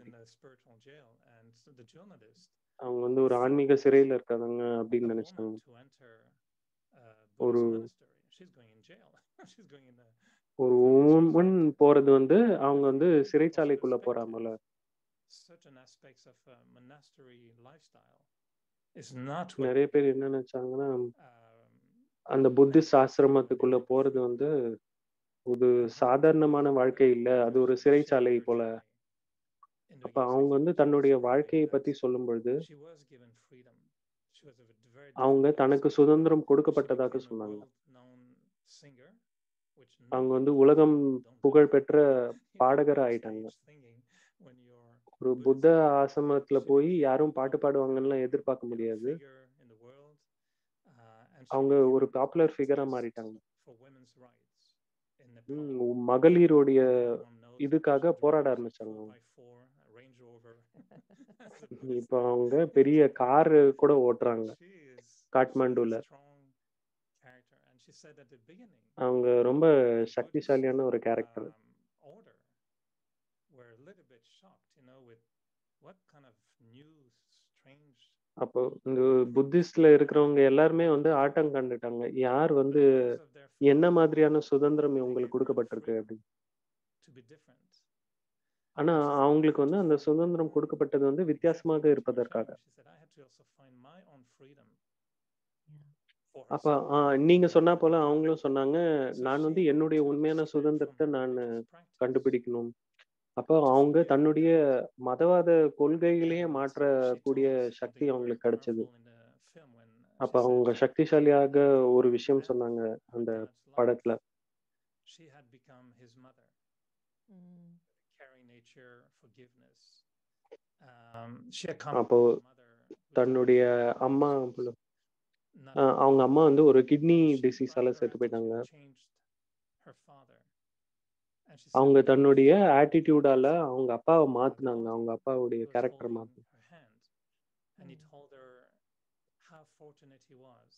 அவங்க வந்து ஒரு ஆன்மீக சிறையில இருக்காங்க அப்படின்னு நினைச்சாங்க. ஒரு ஒரு உமன் போறது வந்து அவங்க வந்து சிறைச்சாலைக்குள்ள போறாமல. நிறைய பேர் என்ன நினைச்சாங்கன்னா, அந்த புத்திஸ்ட் ஆசிரமத்துக்குள்ள போறது வந்து ஒரு சாதாரணமான வாழ்க்கை இல்ல, அது ஒரு சிறைச்சாலை போல. அப்ப அவங்க வந்து தன்னுடைய வாழ்க்கையை பத்தி சொல்லும் பொழுது அவங்க தனக்கு சுதந்திரம் கொடுக்கப்பட்டதாக சொன்னாங்க. அவங்க வந்து உலகம் புகழ்பெற்ற பாடகர் ஆயிட்டாங்க. ஒரு புத்த ஆசிரமத்துல போய் யாரும் பாட்டு பாடுவாங்கன்னு எதிர்பார்க்க முடியாது. அவங்க ஒரு பாப்புலர் ஃபிகரா மாறிட்டாங்க. மகளிருடைய இதுக்காக போராட ஆரம்பிச்சாங்க. இப்ப அவங்க பெரிய காரு கூட ஓட்டுறாங்க காட்மாண்டுல. அவங்க ரொம்ப சக்திசாலியான ஒரு கேரக்டர். அப்போ இந்த புத்திஸ்ட்ல இருக்கிறவங்க எல்லாருமே வந்து ஆட்டம் கண்டுட்டாங்க, யார் வந்து என்ன மாதிரியான சுதந்திரம் இவங்களுக்கு கொடுக்கப்பட்டிருக்கு அப்படின்னு. ஆனா அவங்களுக்கு வந்து அந்த சுதந்திரம் கொடுக்கப்பட்டது வந்து வித்தியாசமாக இருப்பதற்காக. அப்ப நீங்க சொன்னா போல அவங்களும் சொன்னாங்க, நான் வந்து என்னுடைய உண்மையான சுதந்திரத்தை நான் கண்டுபிடிக்கணும். அப்போ அவங்க தன்னுடைய மதவாத கொள்கைகளையே மாற்றக்கூடிய சக்தி அவங்களுக்கு கிடைச்சது. அப்ப அவங்க சக்திசாலியாக ஒரு விஷயம் சொன்னாங்க அந்த படத்துல. அப்போ தன்னுடைய அம்மா அவங்க அம்மா வந்து ஒரு கிட்னி டிசீஸால செத்து போயிட்டாங்க. அவங்க தன்னுடைய ஆட்டிடியூடால அவங்க அப்பாவை மாத்துனாங்க, அவங்க அப்பாவுடைய கேரக்டர் மாத்து. and he told her how fortunate he was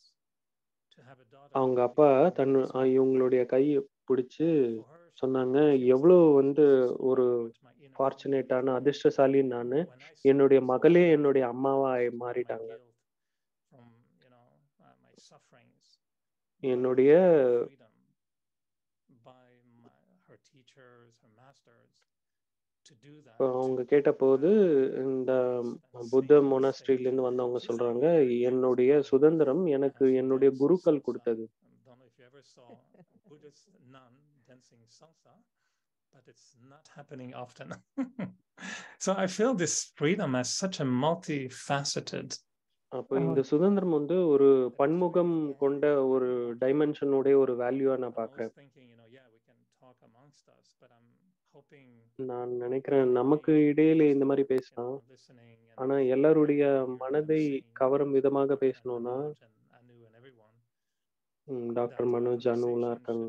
to have a daughter அவங்க like அப்பா me. தன் இவங்களுடைய கையை பிடிச்சு For her, சொன்னாங்க, she was எவ்வளோ thinking, வந்து this is ஒரு what my inner ஃபார்ச்சுனேட்டான feeling. அதிர்ஷ்டசாலி நான், When I saw என்னுடைய this மகளே daughter, என்னுடைய அம்மாவா from my மாறிட்டாங்க. guilt, from my sufferings, but என்னுடைய given freedom by her teachers, her masters, to do that. அவங்க கேட்டபோது இந்த புத்த மொனாஸ்ட்ரியிலேருந்து வந்தவங்க சொல்றாங்க, என்னுடைய சுதந்திரம் எனக்கு என்னுடைய குருக்கள் கொடுத்தது. I don't know if you ever saw Buddhist nun dancing salsa, but it's not happening often. So I feel this freedom as such a multifaceted. அப்போ இந்த சுதந்திரம் வந்து ஒரு பன்முகம் கொண்ட ஒரு டைமென்ஷனுடைய ஒரு வேல்யூவா நான் பார்க்கிறேன். நான் நினைக்கிறேன் நமக்கு இடையில இந்த மாதிரி பேசலாம், ஆனா எல்லாருடைய மனதை கவரும் விதமாக பேசணும்னா டாக்டர் மனோஜ் அனுலாம் இருக்காங்க.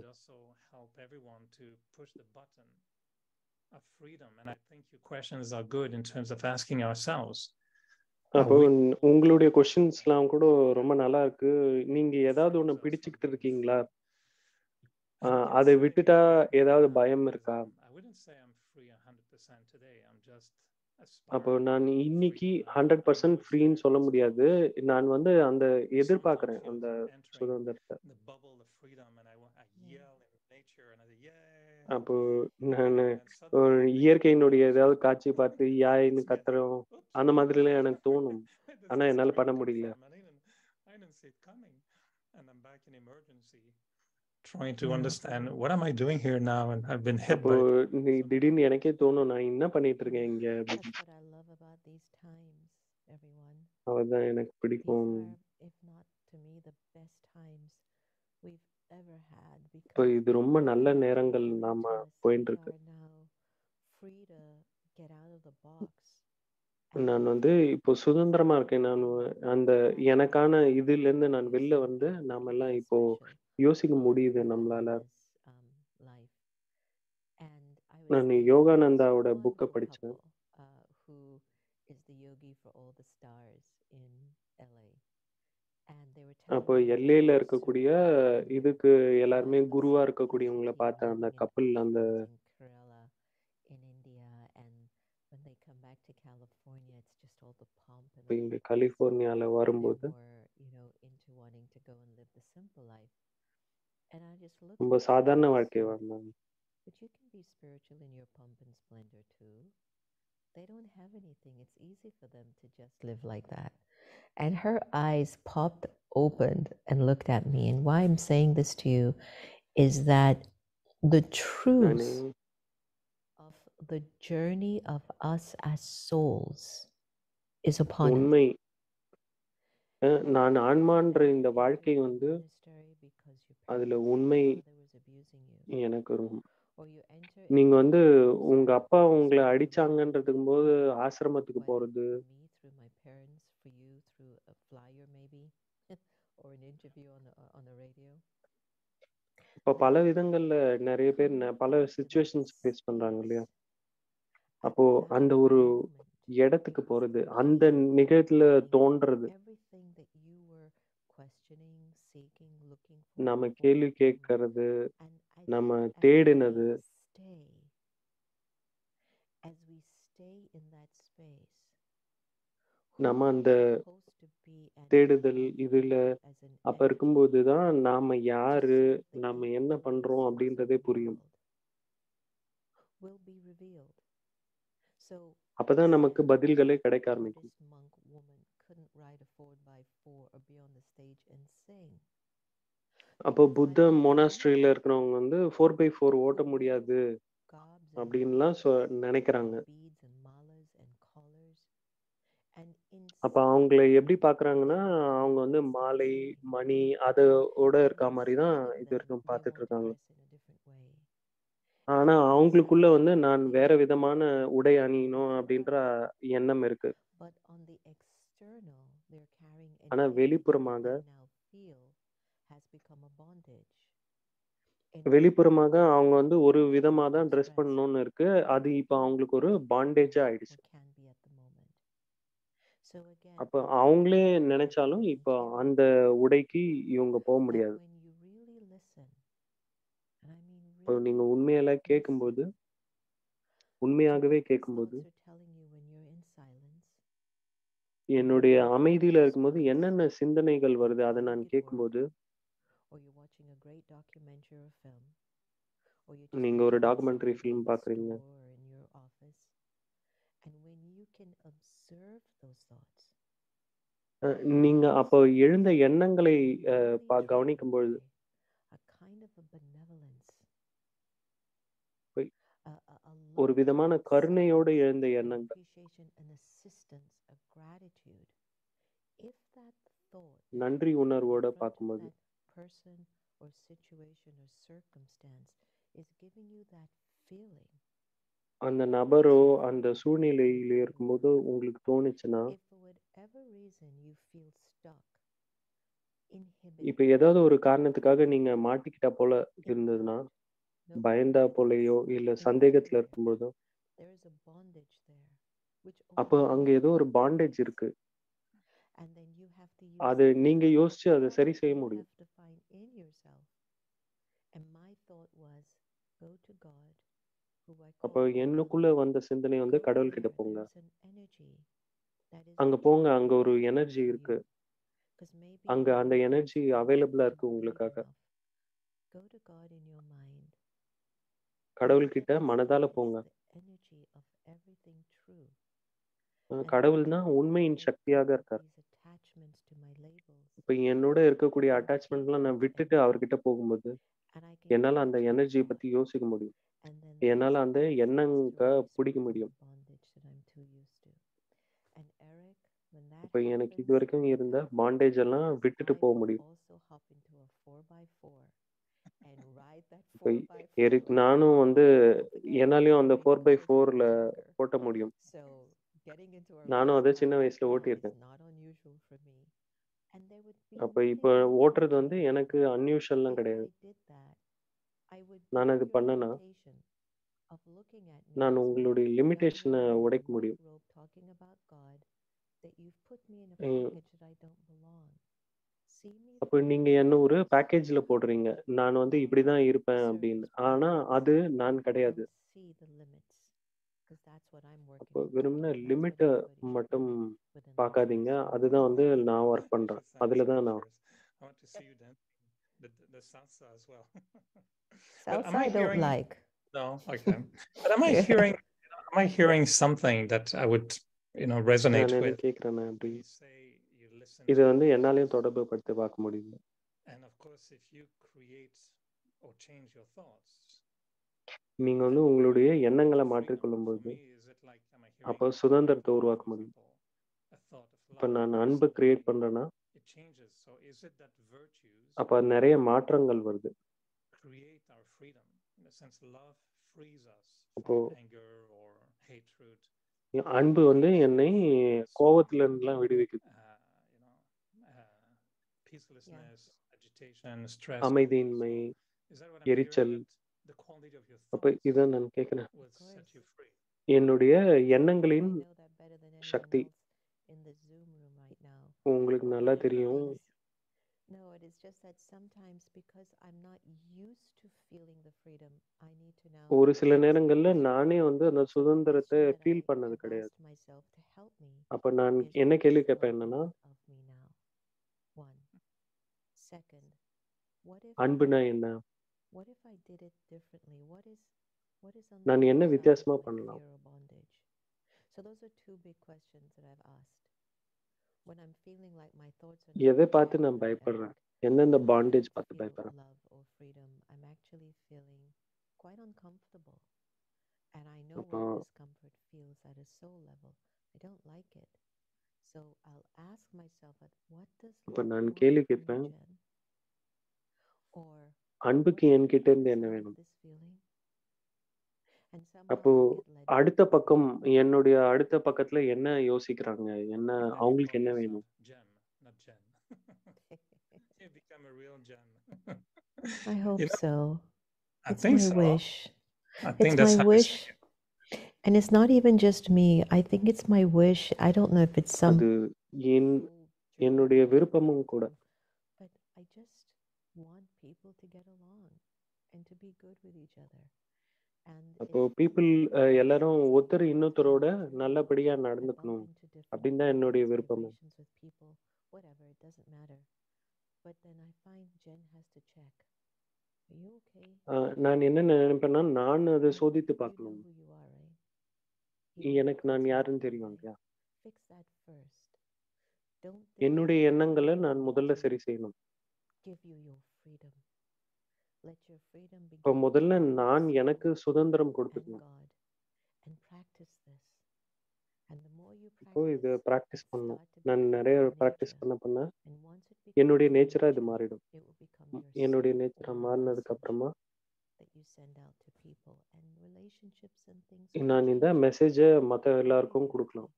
Of freedom, and I think your questions are good in terms of asking ourselves. அப்போ உங்களுடைய கொஸ்டின்ஸ்லாம் கூட ரொம்ப நல்லா இருக்கு. நீங்க ஏதாவது ஒண்ணு பிடிச்சுக்கிட்டு இருக்கீங்களா? அதை விட்டுட்டா ஏதாவது பயம் இருக்கா? அப்போ நான் இன்னைக்கு 100% ஃப்ரீன்னு சொல்ல முடியாது. நான் வந்து அந்த எதிர்பார்க்கிறேன் அந்த சுதந்திரத்தை. அப்போ நான் இயற்கையினுடைய ஏதாவது காட்சி பார்த்து யாயின்னு கத்துறோம், அந்த மாதிரிலாம் எனக்கு தோணும். ஆனா என்னால பண்ண முடியல. Trying to understand what am I doing here now, and I've been hit by திடீர்னு எனக்கே தோணும், நான் என்ன பண்ணிட்டு இருக்கேன் இங்க. அவதான் எனக்கு பிடிக்கும். இப்போ இது ரொம்ப நல்ல நேரங்கள் நாம போயிட்டு இருக்கு. நான் வந்து இப்போ சுதந்திரமா இருக்கேன். நான் அந்த எனக்கான இதுல இருந்து நான் வெளில வந்து நாம எல்லாம் இப்போ யோசிக்க முடியுது நம்மளால. நான் யோகானந்தாவோட புக்கை படிச்சேன். அப்போ எல்லையில இருக்கக்கூடிய இதுக்கு எல்லாருமே குருவா இருக்கக்கூடியவங்களை பார்த்தேன். அந்த கப்பல் அந்த இங்க கலிபோர்னியால வரும்போது ரொம்ப சாதாரண வாழ்க்கை வாழ்ந்தாங்க. But you can be spiritual in your pomp and splendor too. They don't have anything. It's easy for them to just live like that. And her eyes popped open and looked at me. And why I'm saying this to you is that the truth of the journey of us as souls is upon us. உண்மை நான் ஆன்மான்ற இந்த வாழ்க்கை வந்து அதுல உண்மை எனக்கு ரொம்ப. நீங்க வந்து உங்க அப்பா உங்களை அடிச்சாங்கன்றதுக்கு போது ஆசிரமத்துக்கு போறது, இப்ப பல விதங்கள்ல நிறைய பேர் பல சிச்சுவேஷன்ஸ் ஃபேஸ் பண்றாங்க இல்லையா? அப்போ அந்த ஒரு இடத்துக்கு போறது, அந்த நிகழ்த்துல தோன்றது, நம்ம கேள்வி கேட்கறது, நம்ம தேடினது, நம்ம அந்த தேடுதல் இதுல அப்ப இருக்கும்போதுதான் நாம யாரு, நாம என்ன பண்றோம் அப்படின்றதே புரியும். அப்பதான் நமக்கு பதில்களே கிடைக்க ஆரம்பிக்கும். அப்போ புத்த மொனாஸ்ட்ரியில இருக்கிறவங்க வந்து 4x4 ஓட்ட முடியாது அப்படின்லாம் நினைக்கிறாங்க. அப்ப அவங்கள எப்படி பாக்குறாங்கன்னா, அவங்க வந்து மாலை மணி அதோட இருக்க மாதிரிதான் இது வரைக்கும் பார்த்துட்டு இருக்காங்க. ஆனா அவங்களுக்குள்ள வந்து நான் வேற விதமான உடை அணியணும் அப்படின்ற எண்ணம் இருக்கு. ஆனா வெளிப்புறமாக அவங்க வந்து ஒரு விதமா தான் ட்ரெஸ் பண்ணணும்னு இருக்கு. அது இப்ப அவங்களுக்கு ஒரு பாண்டேஜா ஆயிடுச்சு. So again, அப்ப அவங்களே நினைச்சாலும் இப்போ அந்த உடைக்கு இவங்க போக that முடியாது. when you really listen, and I mean இப்போ நீங்க really உண்மையில கேட்கும்போது, உண்மையாகவே what these கேட்கும்போது, thoughts are telling you when you're in silence, என்னுடைய அமைதியில இருக்கும்போது என்னென்ன சிந்தனைகள் வருது அதை நான் கேட்கும்போது, or you're watching a great documentary or film, or you're just நீங்க ஒரு looking at documentary something film in the பார்க்குறீங்க. store or in your office, and when you can observe those thoughts, நீங்க அப்போ எழுந்த எண்ணங்களை really கவனிக்கும் பொழுது a kind of a benevolence, போய் a ஒரு love விதமான and கருணையோடு sense எழுந்த of எண்ணங்கள், appreciation and assistance, of gratitude. If that thought நன்றி in உணர்வோட front of பார்க்கும்போது, that person or situation or circumstance is giving you that feeling, அந்த நபரோ அந்த சூழ்நிலையில இருக்கும்போது உங்களுக்கு தோணுச்சுன்னா, if for whatever reason you feel stuck, இப்போ inhibited, ஏதாவது ஒரு காரணத்துக்காக நீங்க மாட்டிக்கிட்டா போல then இருந்ததுன்னா, no பயந்தா matter போலயோ what இல்ல is சந்தேகத்துல there, இருக்கும்போதோ, there is a bondage there, which அப்போ only அங்க you ஏதோ ஒரு can பாண்டேஜ் release. இருக்கு. And then you have to use அது the நீங்க யோசிச்சு அதை power சரி செய்ய you முடியும். have to find in yourself. And my thought was, go to God, who I அப்போ call என்னுக்குள்ள God. வந்த சிந்தனை வந்து Go கடவுள் there. கிட்ட போங்க. There's an energy that is அங்க போங்க, அங்க ஒரு available எனர்ஜி for இருக்கு. you. Because maybe அங்க your அந்த ego is எனர்ஜி feeling அவைலபிளா that இருக்கு you're not big உங்களுக்காக. enough. Go to God in your mind. கடவுள் Let கிட்ட this மனதால release போங்க. the energy of everything true. கடவுள் தான் உண்மையின் சக்தியாக இருக்கார். These attachments to my labels. இப்ப என்னோட இருக்கக்கூடிய அட்டாச்மெண்ட்லாம் நான் விட்டுட்டு அவர்கிட்ட போகும்போது என்னால அந்த எனர்ஜியை பத்தி யோசிக்க முடியும். என்னால அந்த எண்ணங்க பிடிக்க முடியும். இப்ப எனக்கு இது வரைக்கும் இருந்த பாண்டேஜ் எல்லாம் விட்டுட்டு போக முடியும். இப்ப எரிக் நானும் வந்து என்னாலையும் அந்த 4x4ல ஓட்ட முடியும். நானும் அதை சின்ன வயசுல ஓட்டியிருக்கேன். அப்ப இப்ப ஓட்டுறது வந்து எனக்கு அன்யூஷுவல்லாம் கிடையாது. நான் அது பண்ணனா நான் உங்களுடைய லிமிட்டேஷனை உடைக்க முடியும். அப்ப நீங்க என்ன ஒரு பேக்கேஜ்ல போடுறீங்க, நான் வந்து இப்படிதான் இருப்பேன் அப்படின்னு. ஆனா அது நான் கிடையாது. அப்போ வெறும்னா லிமிட்டை மட்டும் பார்க்காதீங்க. அதுதான் வந்து நான் ஒர்க் பண்றேன். அதுல தான் நான் I want to see you dancing the salsa as well. Salsa I don't like. No, okay. But am I hearing something that I would, resonate நான் என்ன with? கேட்கிறேன் அப்படி You say you listen இது to வந்து என்னாலையும் தொடர்பு படுத்தி பார்க்க முடியுது. And of course, if you create or change your thoughts, நீங்க வந்து உங்களுடைய எண்ணங்களை மாற்றிக்கொள்ளும் போது அப்போ சுதந்திரத்தை உருவாக்க முடியும். இப்ப நான் அன்பு கிரியேட் பண்றேன்னா அப்ப நிறைய மாற்றங்கள் வருது. அப்போ அன்பு வந்து என்னை கோபத்துல இருந்துலாம் விடுவிக்குது. அமைதியின்மை, எரிச்சல். அப்ப இதான் நான் கேட்கிறேன். என்னுடைய எண்ணங்களின் சக்தி உங்களுக்கு நல்லா தெரியும். No, it is just that sometimes because I'm not used to feeling the freedom, I need to now. ஒரு சில நேரங்கள்ல நானே வந்து அந்த சுதந்திரத்தை ஃபீல் பண்ணது கிடையாது. அப்ப நான் என்ன கேள்வி கேட்பேன் என்னன்னா, அன்புனா என்ன? நான் என்ன வித்தியாசமா பண்ணலாம்? So those are two big questions that I've asked. When I'm feeling like my thoughts are எதை பார்த்து நான் பயப்படுறேன்? எந்தெந்த பாண்டேஜ் பார்த்து பயப்படுறேன்? love or freedom, I'm actually feeling quite uncomfortable. And I know what discomfort feels at a soul level. I don't like it. So I'll ask myself, what does இப்ப நான் கேள்வி கேட்பேன், அன்புக்கு என்கிட்ட இருந்து என்ன வேணும்? அப்போ அடுத்த பக்கம் என்னுடைய அடுத்த பக்கத்துல என்ன யோசிக்கிறாங்க, என்ன அவங்களுக்கு என்ன வேணும்? I hope so. I think my so. wish. I think it's that's my how wish. And it's not even just me. I think it's my wish. I don't know if it's some அது என்னுடைய விருப்பமும் கூட. But I just want people to get along and to be good with each other. And அப்போ people எல்லாரும் ஒருத்தர் இன்னொருத்தரோட நல்லபடியா நடந்துக்கணும் அப்படின்னு தான் என்னுடைய விருப்பம். with people, whatever, it doesn't matter. But then I find Jen has to check. Are you okay? நான் என்ன நினைப்பேன்னா, நான் அதை சோதித்து பார்க்கணும். You know who you are, right? எனக்கு நான் யாருன்னு தெரியும் இல்லையா? Fix that first. Don't என்னுடைய எண்ணங்களை நான் முதல்ல சரி செய்யணும். give you your freedom. Let your freedom begin. இப்போ முதல்ல நான் எனக்கு சுதந்திரம் கொடுத்துக்கணும். And practice this. And the more you இப்போ practice, இதை ப்ராக்டிஸ் பண்ணணும். நான் நிறைய ப்ராக்டிஸ் பண்ண என்னுடைய நேச்சரா இது மாறிடும். என்னுடைய நேச்சரா மாறினதுக்கு அப்புறமா நான் இந்த மெசேஜை மற்ற எல்லாருக்கும் கொடுக்கலாம்.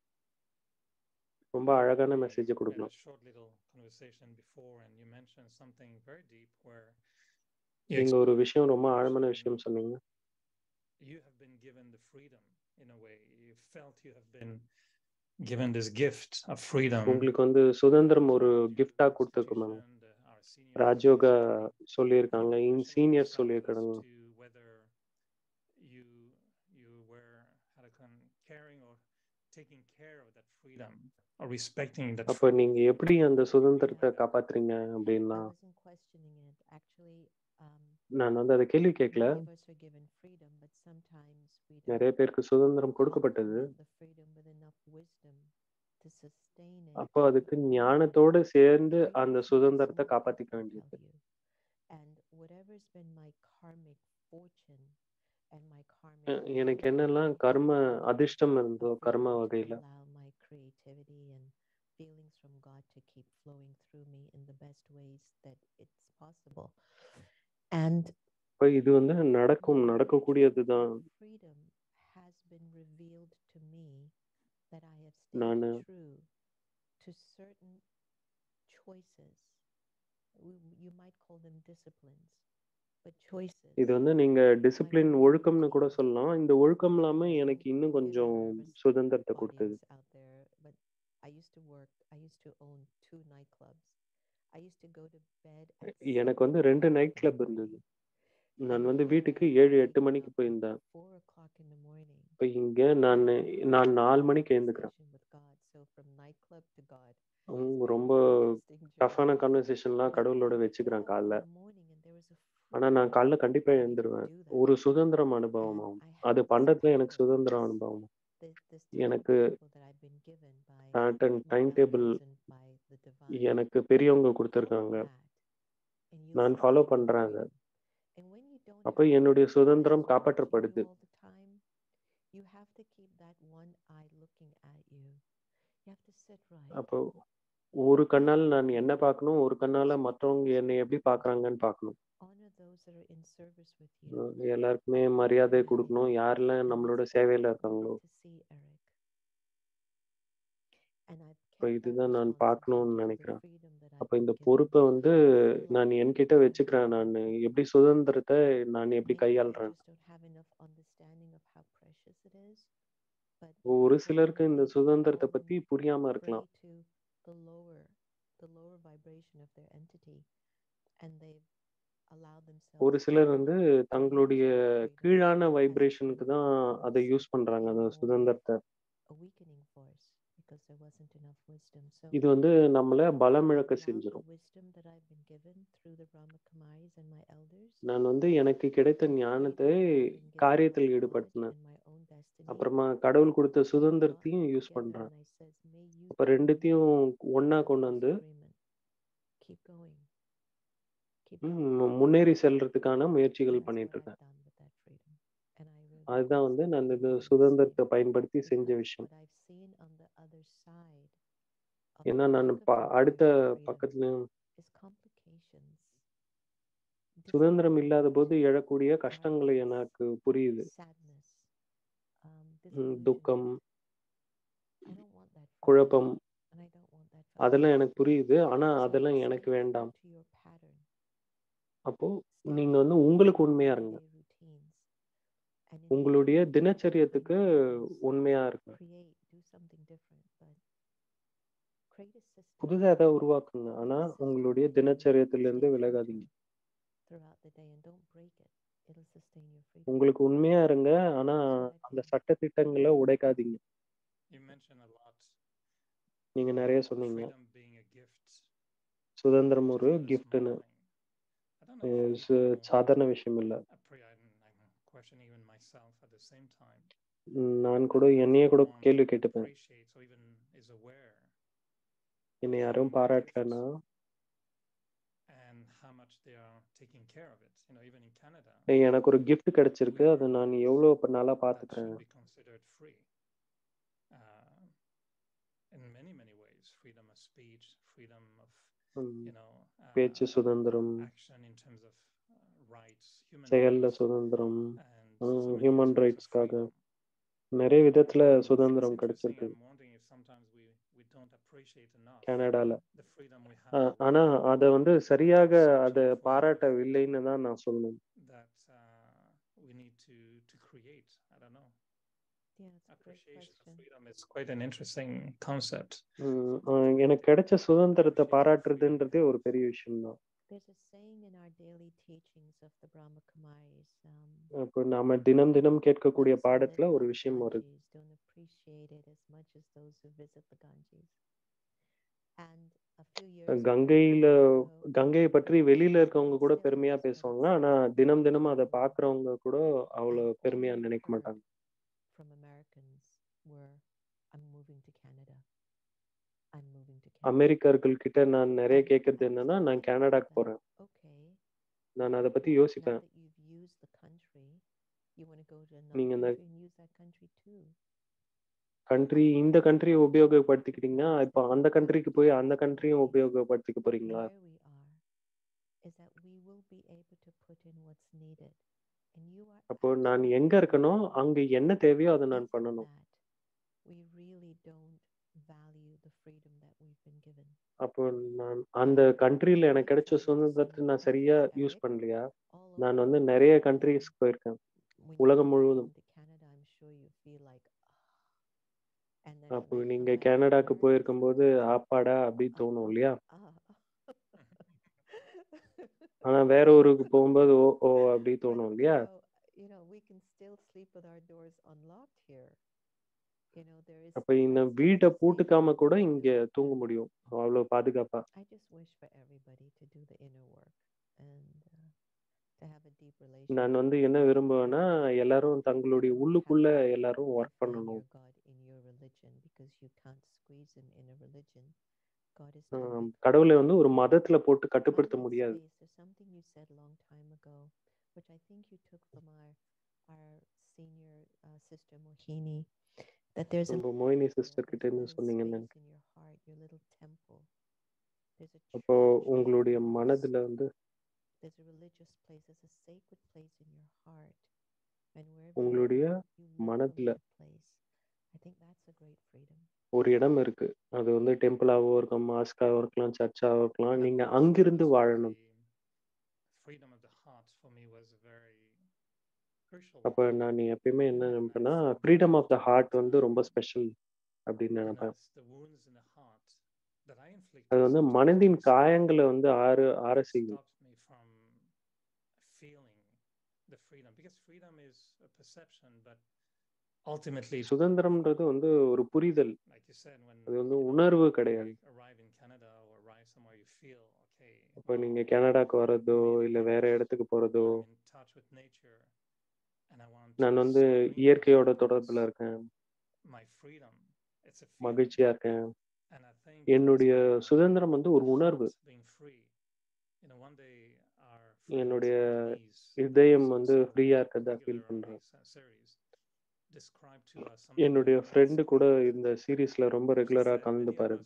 ரொம்ப அழகான மெசேஜை கொடுக்கலாம். நீங்க ஒரு விஷயம், ரொம்ப ஆழமான விஷயம் சொன்னீங்க. You have been given the freedom in a way. You felt you have been given this gift of freedom. உங்களுக்கு வந்து சுதந்திரம் ஒரு கிஃப்டா கொடுத்துருக்கோம். ராஜயோகா சொல்லியிருக்காங்க, சீனியர் சொல்லியிருக்காங்க. You were caring or taking care of that freedom or respecting that. அப்ப நீங்க எப்படி அந்த சுதந்திரத்தை காப்பாத்துறீங்க அப்படின்னா, நான் வந்து அதை கேள்வி கேட்கல. நிறைய பேருக்கு சுதந்திரம் கொடுக்கப்பட்டது. அப்போ அதுக்கு ஞானத்தோட சேர்ந்து அந்த சுதந்திரத்தை காப்பாத்திக்க வேண்டியது. எனக்கு என்னெல்லாம் கர்ம அதிர்ஷ்டம் இருந்தோ, கர்ம வகையில feelings from God to keep flowing through me in the best ways that it's possible. And இது வந்து நடக்கக்கூடியதுதான். Freedom has been revealed to me that I have stayed true to certain choices. You might call them disciplines, but choices. இது வந்து நீங்க discipline, ஒழுக்கம்னு கூட சொல்லலாம். இந்த ஒழுக்கம் இல்லாம எனக்கு இன்னும் கொஞ்சம் சுதந்திரத்தை கொடுத்தது. I used to own 2 nightclubs. I used to go to bed at எனக்கு வந்து 2 நைட் கிளப் இருந்தது. நான் வந்து வீட்டுக்கு 7-8 மணிக்கு போயிருந்தேன். இப்போ இங்க நான் 4 மணிக்கு எழுந்துக்கிறேன். ரொம்ப டஃப்பான கான்வர்சேஷன்லாம் கடவுளோட வச்சுக்கிறேன் காலைல. ஆனா நான் காலைல கண்டிப்பா எழுந்துருவேன். ஒரு சுதந்திரம் அனுபவம் ஆகும். அது பண்றதுல எனக்கு சுதந்திரம் அனுபவம். எனக்கு பேட்டர்ன், டைம் டேபிள் எனக்கு பெரியவங்க கொடுத்துருக்காங்க. நான் ஃபாலோ பண்றாங்க. அப்ப என்னுடைய சுதந்திரம் காப்பாற்றப்படுது. அப்போ ஒரு கண்ணால் நான் என்ன பார்க்கணும், ஒரு கண்ணால மற்றவங்க என்னை எப்படி பார்க்கறாங்கன்னு பார்க்கணும். எல்லாருக்குமே மரியாதை கொடுக்கணும், யாரெல்லாம் நம்மளோட சேவையில இருக்காங்களோ. இப்போ இதுதான் நான் பார்க்கணும்னு நினைக்கிறேன். அப்ப இந்த பொறுப்பை வந்து நான் என்கிட்ட வச்சுக்கிறேன். நான் எப்படி சுதந்திரத்தை நான் எப்படி கையாளுறேன். ஒரு சிலருக்கு இந்த சுதந்திரத்தை பத்தி புரியாம இருக்கலாம். ஒரு சிலர் வந்து தங்களுடைய கீழான வைப்ரேஷனுக்கு தான் அதை யூஸ் பண்றாங்க, அந்த சுதந்திரத்தை. இது வந்து நம்மள பலம் இழக்க செஞ்சிடும். நான் வந்து எனக்கு கிடைத்த ஞானத்தை காரியத்தில் ஈடுபடுத்தினேன். அப்புறமா கடவுள் கொடுத்த சுதந்திரத்தையும் யூஸ் பண்றேன். அப்ப ரெண்டுத்தையும் ஒன்னா கொண்டு வந்து முன்னேறி செல்றதுக்கான முயற்சிகள் பண்ணிட்டு இருக்கேன். அதுதான் வந்து நான் இந்த சுதந்திரத்தை பயன்படுத்தி செஞ்ச விஷயம். ஏன்னா நான் அடுத்த பக்கத்துல சுதந்திரம் இல்லாத போது எழக்கூடிய கஷ்டங்களை எனக்கு புரியுது. துக்கம், குழப்பம், அதெல்லாம் எனக்கு புரியுது. ஆனா அதெல்லாம் எனக்கு வேண்டாம். அப்போ நீங்க வந்து உங்களுக்கு உண்மையா இருங்க. And in உங்களுடைய the தினச்சரியத்துக்கு Americans உண்மையா இருங்க. do something different, but create a system புதுசா ஏதாவது உருவாக்குங்க. ஆனா உங்களுடைய தினச்சரியத்திலிருந்து விலகாதீங்க. throughout the day and don't break it. It'll sustain your freedom. உங்களுக்கு உண்மையா இருங்க. ஆனா அந்த சட்டதிட்டங்களை உடைக்காதீங்க. You mentioned a lot நீங்க நிறைய சொன்னீங்க. freedom being a gift. சுதந்திரம் ஒரு It's not a கிஃப்ட்னு. small thing. I don't know if people சாதாரண விஷயம் இல்ல. I'm questioning even myself at the same time. நான் கூட என்னையே கூட கேள்வி கேட்டுப்பேன். Appreciates or even is aware என்னை யாரும் பாராட்டலன்னா and how much they are taking care of it. You know, even in Canada. எனக்கு ஒரு gift கிடைச்சிருக்கு. அதை நான் எவ்வளவு நாளா பாத்துக்கிறேன். That should be considered free. In many ways, freedom of speech, freedom of you know, பேச்சு சுதந்திரம், action in terms of rights, human செயல்ல rights, சுதந்திரம், and human rightsக்காக நிறைய விதத்துல சுதந்திரம் கிடைச்சிருக்கு I'm wondering if sometimes we don't appreciate enough கனடால. the freedom we have. ஆனா அத சரியாக அத பாராட்டவில்லைன்னு தான் நான் சொல்லணும். That we need to create. I don't know. Yeah, it's appreciation of freedom is quite an interesting concept. எனக்கு கிடைச்ச சுதந்திரத்தை பாராட்டுறதுன்றதே ஒரு பெரிய விஷயம் தான். There's a saying in our daily teachings of the Brahma Kumaris. இப்போ நாம தினம் தினம் கேட்கக்கூடிய பாடத்துல ஒரு விஷயம் வருது. Don't appreciate it as much as those who visit the Ganges. And a few years கங்கையை பற்றி வெளியில இருக்கவங்க கூட பெருமையா பேசுவாங்க. ஆனா தினம் தினம் அதை பாக்குறவங்க கூட அவ்வளவு பெருமையா நினைக்க மாட்டாங்க. From Americans were, I'm moving to Canada. அமெரிக்கர்கள் கிட்ட நான் நிறைய கேட்கறது என்னன்னா, நான் கனடாக்கு போறேன். நான் அதை பத்தி யோசிப்பேன். நீங்க இந்த கண்ட்ரியை உபயோகப்படுத்திக்கிட்டீங்கன்னா இப்போ அந்த கண்ட்ரிக்கு போய் அந்த கண்ட்ரியும் உபயோகப்படுத்திக்க போறீங்களா? அப்போ நான் எங்க இருக்கனோ அங்க என்ன தேவையோ அதை நான் பண்ணணும். அப்போ நான் அந்த கண்ட்ரில எனக்கு கிடைச்ச சுதந்திரத்தை நான் சரியா யூஸ் பண்ணலையா? நான் நிறைய கண்ட்ரிஸ்க்கு போயிருக்கேன் உலகம் முழுவதும். அப்போ நீங்க கனடாக்கு போயிருக்கும் போது ஆப்பாடா அப்படி தோணும் இல்லையா? ஆனா வேற ஊருக்கு போகும்போது ஓ அப்படி தோணும் இல்லையா? அப்ப இந்த வீட்டை பூட்டுக்காம கூட இங்க தூங்க முடியும் அவ்வளவு பாதுகாப்பா. நான் என்ன விரும்புவேன்னா எல்லாரும் தங்களுடைய உள்ளுக்குள்ள எல்லாரும் ஒர்க் பண்ணணும். கடவுளை ஒரு மதத்துல போட்டு கட்டுப்படுத்த முடியாது. மோகினி சிஸ்டர் கிட்ட இருந்து சொன்னீங்கன்னு. அப்போ உங்களுடைய மனதுல உங்களுடைய மனதுல ஒரு இடம் இருக்கு. அது டெம்பிளாவோ இருக்கலாம், மாஸ்காவோ இருக்கலாம், சர்ச்சாவோ இருக்கலாம். நீங்க அங்கிருந்து வாழணும். அப்ப நான் எப்பயுமே என்ன நினைப்பேன்னா ஃப்ரீடம் ஆஃப் த ஹார்ட் ரொம்ப ஸ்பெஷல் அப்படின்னு நினைப்பேன். அது மனதின் காயங்களை ஆற செய்யும். சுதந்திரம்ன்றது ஒரு புரிதல். அது உணர்வு கிடையாது. அப்ப நீங்க கனடாக்கு வர்றதோ இல்ல வேற இடத்துக்கு போறதோ, நான் இயற்கையோட தொடர்புல இருக்கேன், மகிழ்ச்சியா இருக்கேன். என்னுடைய சுதந்திரம் ஒரு உணர்வு. என்னுடைய இதயம் ஃப்ரீயா இருக்கதா ஃபீல் பண்றேன். என்னுடைய ஃப்ரெண்டு கூட இந்த சீரீஸ்ல ரொம்ப ரெகுலரா கலந்துப்பாரு.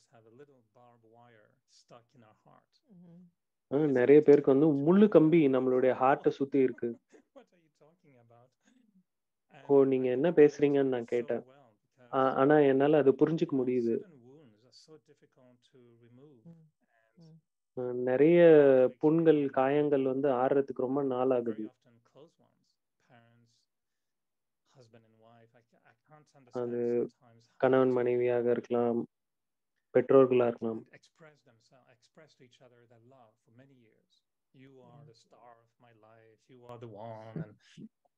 நிறைய பேருக்கு முள்ளு கம்பி நம்மளுடைய ஹார்ட்டை சுத்தி இருக்கு. ஓ நீங்க என்ன பேசுறீங்கன்னு நான் கேட்டேன். ஆனா என்னால அது புரிஞ்சுக்க முடியுது. நிறைய புண்கள் காயங்கள் ஆறுறதுக்கு ரொம்ப நாள் ஆகுது. I can't அது understand sometimes how கணவன் two மனைவியாக people இருக்கலாம், பெற்றோர்களா இருக்கலாம். could express to each other their love for many years. You are the star of my life. You are the one, and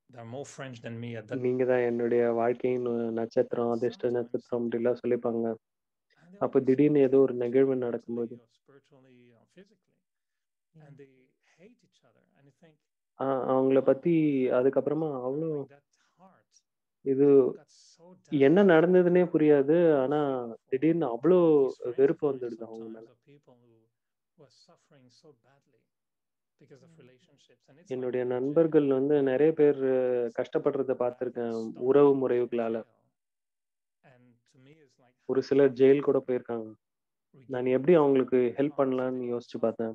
they're more French than me at that. நீங்க தான் என்னுடைய வாழ்க்கையின் நட்சத்திரம், And அதிர்ஷ்ட sometimes நட்சத்திரம் something அப்படிலாம் சொல்லிப்பாங்க. and they அப்போ always திடீர்னு ஏதோ ஒரு hurt நிகழ்வு mentally நடக்கும்போது or spiritually or physically, Yeah. and they hate each other, and you think, அவங்கள how பத்தி அதுக்கப்புறமா are அவ்வளோ having that heart? இது Got so என்ன damaged. நடந்ததுன்னே புரியாது. ஆனா Feel awful. திடீர்னு அவ்வளோ These friends வெறுப்பு of mine வந்துடுது அவங்க மேல. sometimes are people who are suffering so badly because of relationships, and it's like என்னுடைய going to நண்பர்கள் jail. வந்து நிறைய பேர் It's கஷ்டப்படுறத badly பார்த்துருக்கேன் scarred உறவு in முறைகளால. jail. And to me, it's like, ஒரு how சிலர் can ஜெயில் கூட I போயிருக்காங்க. நான் regain எப்படி அவங்களுக்கு the ஹெல்ப் hearts of பண்ணலாம்னு people யோசிச்சு suffer பார்த்தேன்.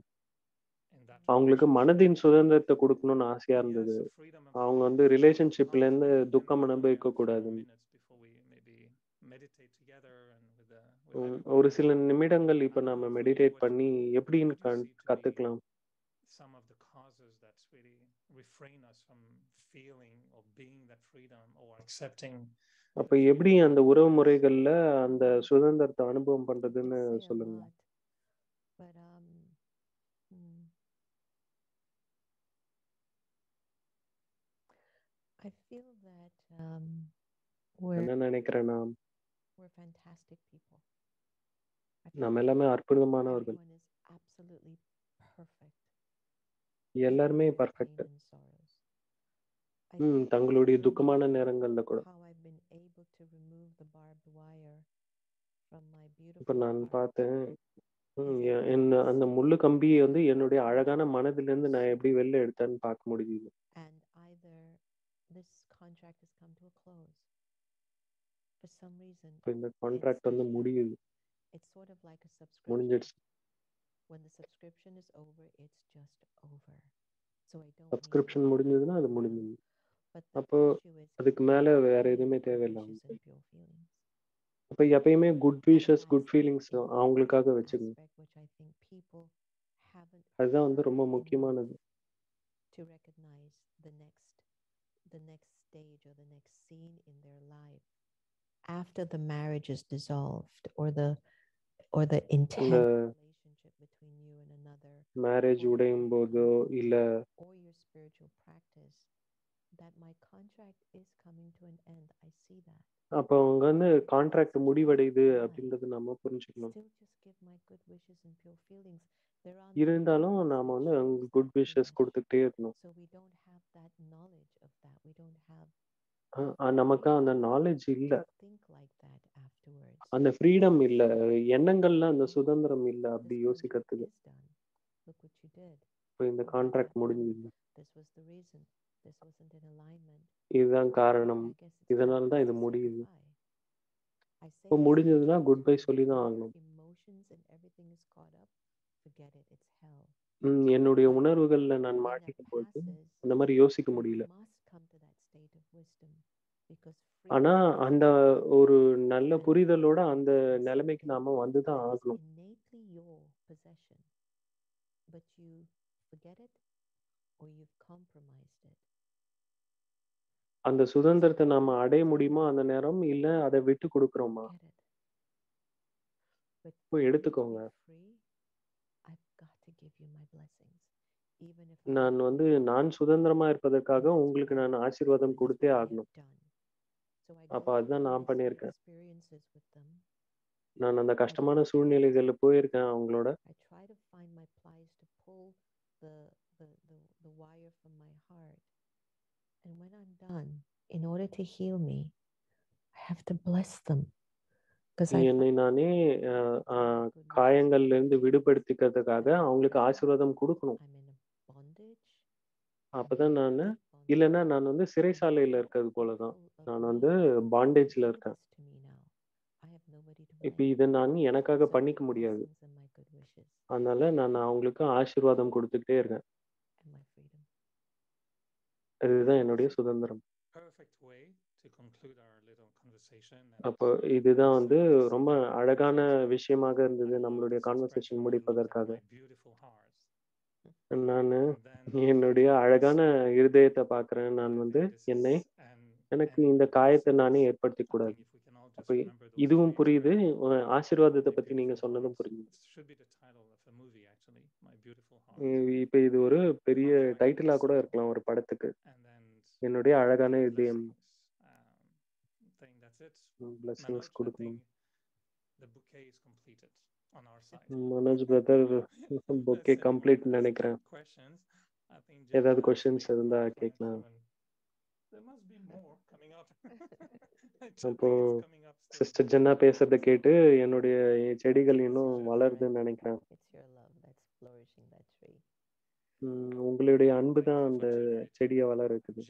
in that அவங்களுக்கு relationship? மனதின் சுதந்திரத்தை கொடுக்கணும்னு ஆசையா Yes, இருந்தது. the freedom of அவங்க வந்து conflict. ரிலேஷன்ஷிப்ல இருந்து We can துக்கம் rely அனுபவிக்க on a few more கூடாதுன்னு. minutes before we maybe meditate together and with everyone ஒரு here. சில நிமிடங்கள் I இப்ப don't know நம்ம for you மெடிடேட் what பண்ணி எப்படின்னு would you see to be கத்துக்கலாம். some of the causes that really refrain us from feeling or being that freedom or accepting. அப்ப எப்படி அந்த உறவு முறைகள்ல அந்த சுதந்திரத்தை அனுபவம் You பண்றதுன்னு could say a சொல்லுங்க. lot, but hmm, I feel that we're என்ன நினைக்கிறேன்னா we're fantastic people. I feel நம்ம that எல்லாமே அற்புதமானவர்கள். everyone is absolutely perfect, even எல்லாருமே in their perfect. pain and sorrows. I think தங்களுடைய for துக்கமான me, நேரங்கள்ல கூட. how I've been able to remove the barbed wire from my இப்ப beautiful நான் heart பார்த்தேன் is I என்ன can அந்த see முள்ளு கம்பியை வந்து that என்னுடைய I அழகான have மனதிலிருந்து நான் எப்படி sinned, வெளில எடுத்தேன்னு பார்க்க முடியுது. and either this contract has come to a close for some reason. இப்ப இந்த கான்ட்ராக்ட் வந்து முடியுது, It's sort of like a subscription. முடிஞ்சிடுச்சு. When the subscription is over, it's just over. So I don't need subscription anything முடிஞ்சதுன்னா அது more. முடிஞ்சது. But the அப்போ issue is அதுக்கு keeping மேல வேற all எதுவுமே your good தேவையில்லை wishes அவங்களுக்கு. and pure feelings. அப்ப எப்பயுமே good And wishes could lastly, feelings in அவங்களுக்காக one வச்சுக்கணும். aspect which I think people haven't அதுதான் வந்து heard ரொம்ப enough முக்கியமானது. to recognize the next stage or the next scene in their life after the marriage is dissolved or the intense relationship between you and another, marriage or உடையும் your போதோ couple, இல்ல or your spiritual practice, that my contract is coming to an end. I see that. அப்போ அவங்க வந்து contract முடிவடையுது Why? அப்படின்றத நம்ம புரிஞ்சுக்கணும். Still just give my good wishes and pure feelings. There are இருந்தாலும் no நாம books வந்து that அவங்க shows good that wishes finish. கொடுத்துக்கிட்டே இருக்கணும். So we don't have that knowledge of that. We don't have நமக்கு அந்த நாலேஜ் இல்ல, to think like that afterwards. அந்த ஃப்ரீடம் இல்ல, எண்ணங்கள்ல அந்த Oh, சுதந்திரம் இல்ல this அப்படி contract யோசிக்கிறதுக்கு. is done. Look what you did. இப்போ இந்த Look at contract what happened. முடிஞ்சுது, This was the reason. This wasn't in alignment. இதுதான் காரணம், I guess it's இதனால time தான் for us இது to say முடியுது. goodbye. I say இப்போ this முடிஞ்சதுன்னா குட் பை sometimes சொல்லி தான் when ஆகணும். your emotions and everything is caught up. Forget it. It's hell. என்னுடைய But உணர்வுகள்ல நான் when that மாட்டிக்கும் போது passes, அந்த மாதிரி யோசிக்க you முடியல. must come to that state of wisdom because ஆனா freedom அந்த ஒரு நல்ல and புரிதலோட அந்த is நிலைமைக்கு something நாம வந்து தான் that is ஆகணும். innately your possession, but you forget it or you've compromised it. அந்த சுதந்திரத்தை நாம அடைய முடியுமா அந்த நேரம், இல்ல அதை விட்டு கொடுக்குறோமா? Get it. But இப்போ for you to எடுத்துக்கோங்க. be free, I've got to give you my blessings, even if நான் I'm வந்து நான் சுதந்திரமா and இருப்பதற்காக that's உங்களுக்கு what நான் I've ஆசீர்வாதம் that's கொடுத்தே what I ஆகணும். have done. So I அப்ப go through அதுதான் நான் these பண்ணியிருக்கேன். experiences with them. நான் அந்த I கஷ்டமான go through it. சூழ்நிலைகள்ல போயிருக்கேன் அவங்களோட. I try to find my plies to pull the the wire from my heart. And when I'm done, in order to heal me, I have to bless them. Because I என்னை நானே it's not good wishes காயங்கள்ல and இருந்து feelings. விடுபடுத்திக்கிறதுக்காக But அவங்களுக்கு otherwise, ஆசீர்வாதம் கொடுக்கணும். I'm in a bondage. அப்பதான் and நான், deep bondage. இல்லைன்னா நான் வந்து And சிறைசாலையில how இருக்கிறது போலதான். awful of நான் me வந்து to பாண்டேஜ்ல do இருக்கேன். this to me now. I have nobody to இப்ப blame. இதை நான் எனக்காக So பண்ணிக்க my முடியாது. blessings and my good wishes அதனால நான் அவங்களுக்கு ஆசீர்வாதம் கொடுத்துக்கிட்டே இருக்கேன். and my freedom. இதுதான் என்னுடைய சுதந்திரம். Perfect way to conclude our little conversation. அப்போ இதுதான் வந்து This ரொம்ப அழகான விஷயமாக I இருந்தது love நம்மளுடைய this conversation expression. I look at முடிப்பதற்காக. my beautiful heart, நான் and then என்னுடைய அழகான இருதயத்தை பார்க்கிறேன். நான் வந்து this என்னை and எனக்கு இந்த காயத்தை நானே ஏற்படுத்திக் கூடாது. அப்ப இதுவும் புரியுது. ஆசீர்வாதத்தை பத்தி நீங்க சொன்னதும் புரியுது. இப்ப இது ஒரு பெரிய டைட்டிலா கூட இருக்கலாம் ஒரு படத்துக்கு. என்னுடைய அழகான இதயம். பிளஸிங்ஸ் கொடுக்கணும். மனோஜ் பிரதர் பொக்கே கம்ப்ளீட் நினைக்கிறேன். ஏதாவது கொஸ்டின்ஸ் இருந்தா கேட்கலாம். அப்போ சிஸ்டர் ஜென்னா பேசுறத கேட்டு என்னுடைய செடிகள் இன்னும் வளருதுன்னு நினைக்கிறேன். உங்களுடைய அன்பு தான் அந்த செடியை வளர இருக்குது.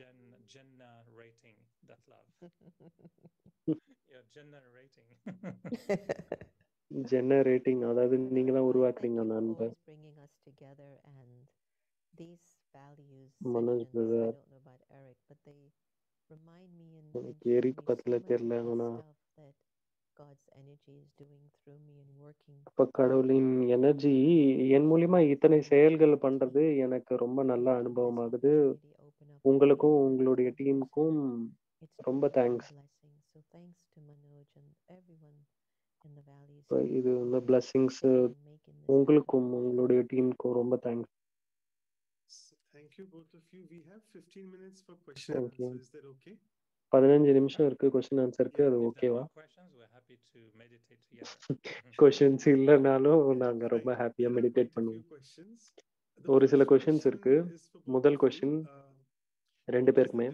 ஜெனரேட்டிங், அதாவது நீங்க தான் உருவாக்குறீங்க அந்த அன்பை. மனோஜ் பிரதர், எனக்கு எரிக்கு பத்தில தெரியல. ஆனா அப்ப கடவுளின் எனர்ஜி என் மூலியமா இத்தனை செயல்கள் பண்றது எனக்கு ரொம்ப நல்ல அனுபவம் ஆகுது. உங்களுக்கும் உங்களுடைய டீமுக்கும் ரொம்ப தேங்க்ஸ். இது இந்த பிளஸிங்ஸ் உங்களுக்கும் உங்களுடைய டீமுக்கும் ரொம்ப thanks. Thank you both of you. We have 15 minutes for question and answer. Is that okay? 15 நிமிஷம் இருக்கு கொஸ்டின் ஆன்சருக்கு. அது ஓகேவா? கொஸ்டின்ஸ் இல்லைனாலும் நாங்க ரொம்ப ஹாப்பியா மெடிடேட் பண்ணுவோம். ஒரு சில கொஸ்டின்ஸ் இருக்கு. முதல் கொஸ்டின் ரெண்டு பேருக்குமே.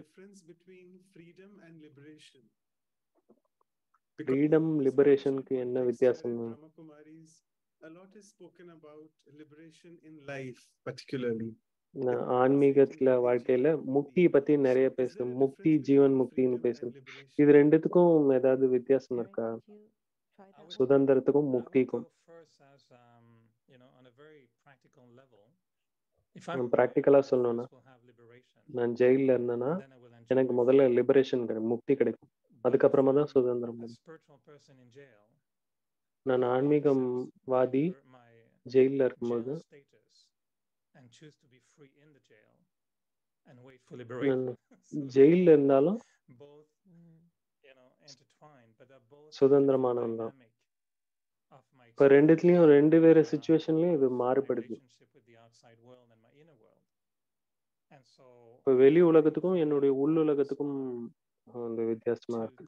ஃப்ரீடம் லிபரேஷனுக்கு என்ன வித்தியாசம்? A lot is spoken about liberation in life particularly. ஆன்மீகத்துல வாழ்க்கையில முக்தி பத்தி நிறைய பேசு. முக்தி, ஜீவன் முக்தின்னு பேசு. இது ரெண்டுத்துக்கும் ஏதாவது வித்தியாசம் இருக்கா? சுதந்திரத்துக்கும் முக்திக்கும். பிராக்டிக்கலா சொல்லணும்னா, நான் ஜெயில இருந்தேன்னா எனக்கு முதல்ல லிபரேஷன் கிடைக்கும், முக்தி கிடைக்கும். அதுக்கப்புறமா தான் சுதந்திரம். நான் ஆன்மீகவாதி ஜெயில இருக்கும்போது ஜெயில இருந்தாலும் சுதந்திரமானவன் தான். இப்ப ரெண்டுத்துலயும் ரெண்டு வேற சிச்சுவேஷன்லயும் இது மாறுபடுது. இப்ப வெளி உலகத்துக்கும் என்னுடைய உள் உலகத்துக்கும் அந்த வித்தியாசமா இருக்கு.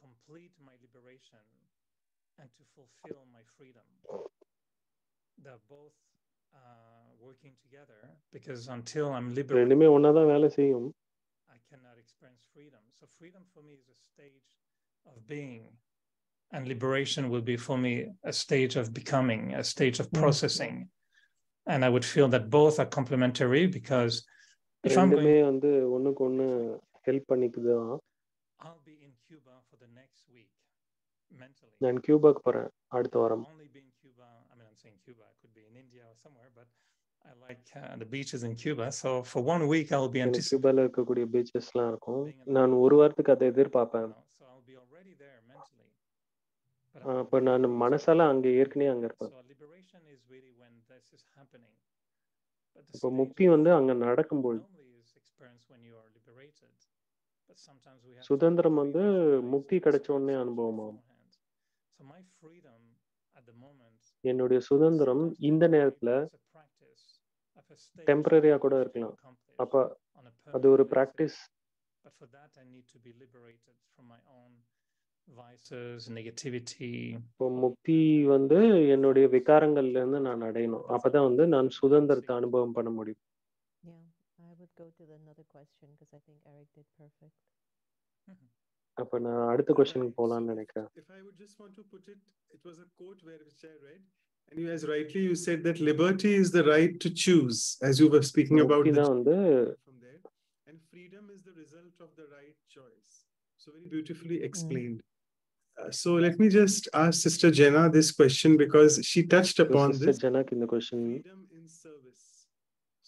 ரெண்டுமே ஒன்னாதான் வேலை செய்யும். I cannot experience freedom. So freedom for me is a stage of being, and liberation will be for me a stage of becoming, a stage of processing. And I would feel that both are complementary because if I'm going, வந்து ஒண்ணுக்கு ஒண்ணு help பண்ணிக்குது. I'll be in Cuba for the next week mentally. நான் கியூபாக்கு போறேன் அடுத்த வாரம். Only be in Cuba. I mean, I'm saying Cuba. I could be in India or somewhere, but I like the beaches in Cuba. So for 1 week I'll be anticipating. கியூபால இருக்கக்கூடிய பீச்சஸ்லாம் இருக்கும். நான் ஒரு வாரத்துக்கு அதை எதிர்பார்ப்பேன். So I'll be already there mentally. அப்ப நான் மனசால அங்க ஏற்கனவே அங்க இருப்பேன். So liberation is really when this is happening. இப்ப முக்தி வந்து அங்க நடக்கும்போது. சுதந்திரம் வந்து முக்தி கிடைச்ச உடனே அனுபவமாகும். என்னுடைய சுதந்திரம் இந்த நேரத்துல டெம்பரரியா கூட இருக்கலாம். அப்ப அது ஒரு பிராக்டிஸ். முக்தி வந்து என்னுடைய விகாரங்கள்ல இருந்து நான் அடையணும். அப்பதான் வந்து நான் சுதந்திரத்தை அனுபவம் பண்ண முடியும். அப்ப நான் அடுத்த क्वेश्चन போலாம்னு நினைக்கிறேன். If I would just want to put it, it was a quote which I read, and you, as rightly you said, that liberty is the right to choose, as you were speaking about from there, and freedom is the result of the right choice. So very beautifully explained. So let me just ask Sister Jeena this question because she touched upon Sister this. Jeena in the question. Freedom in service.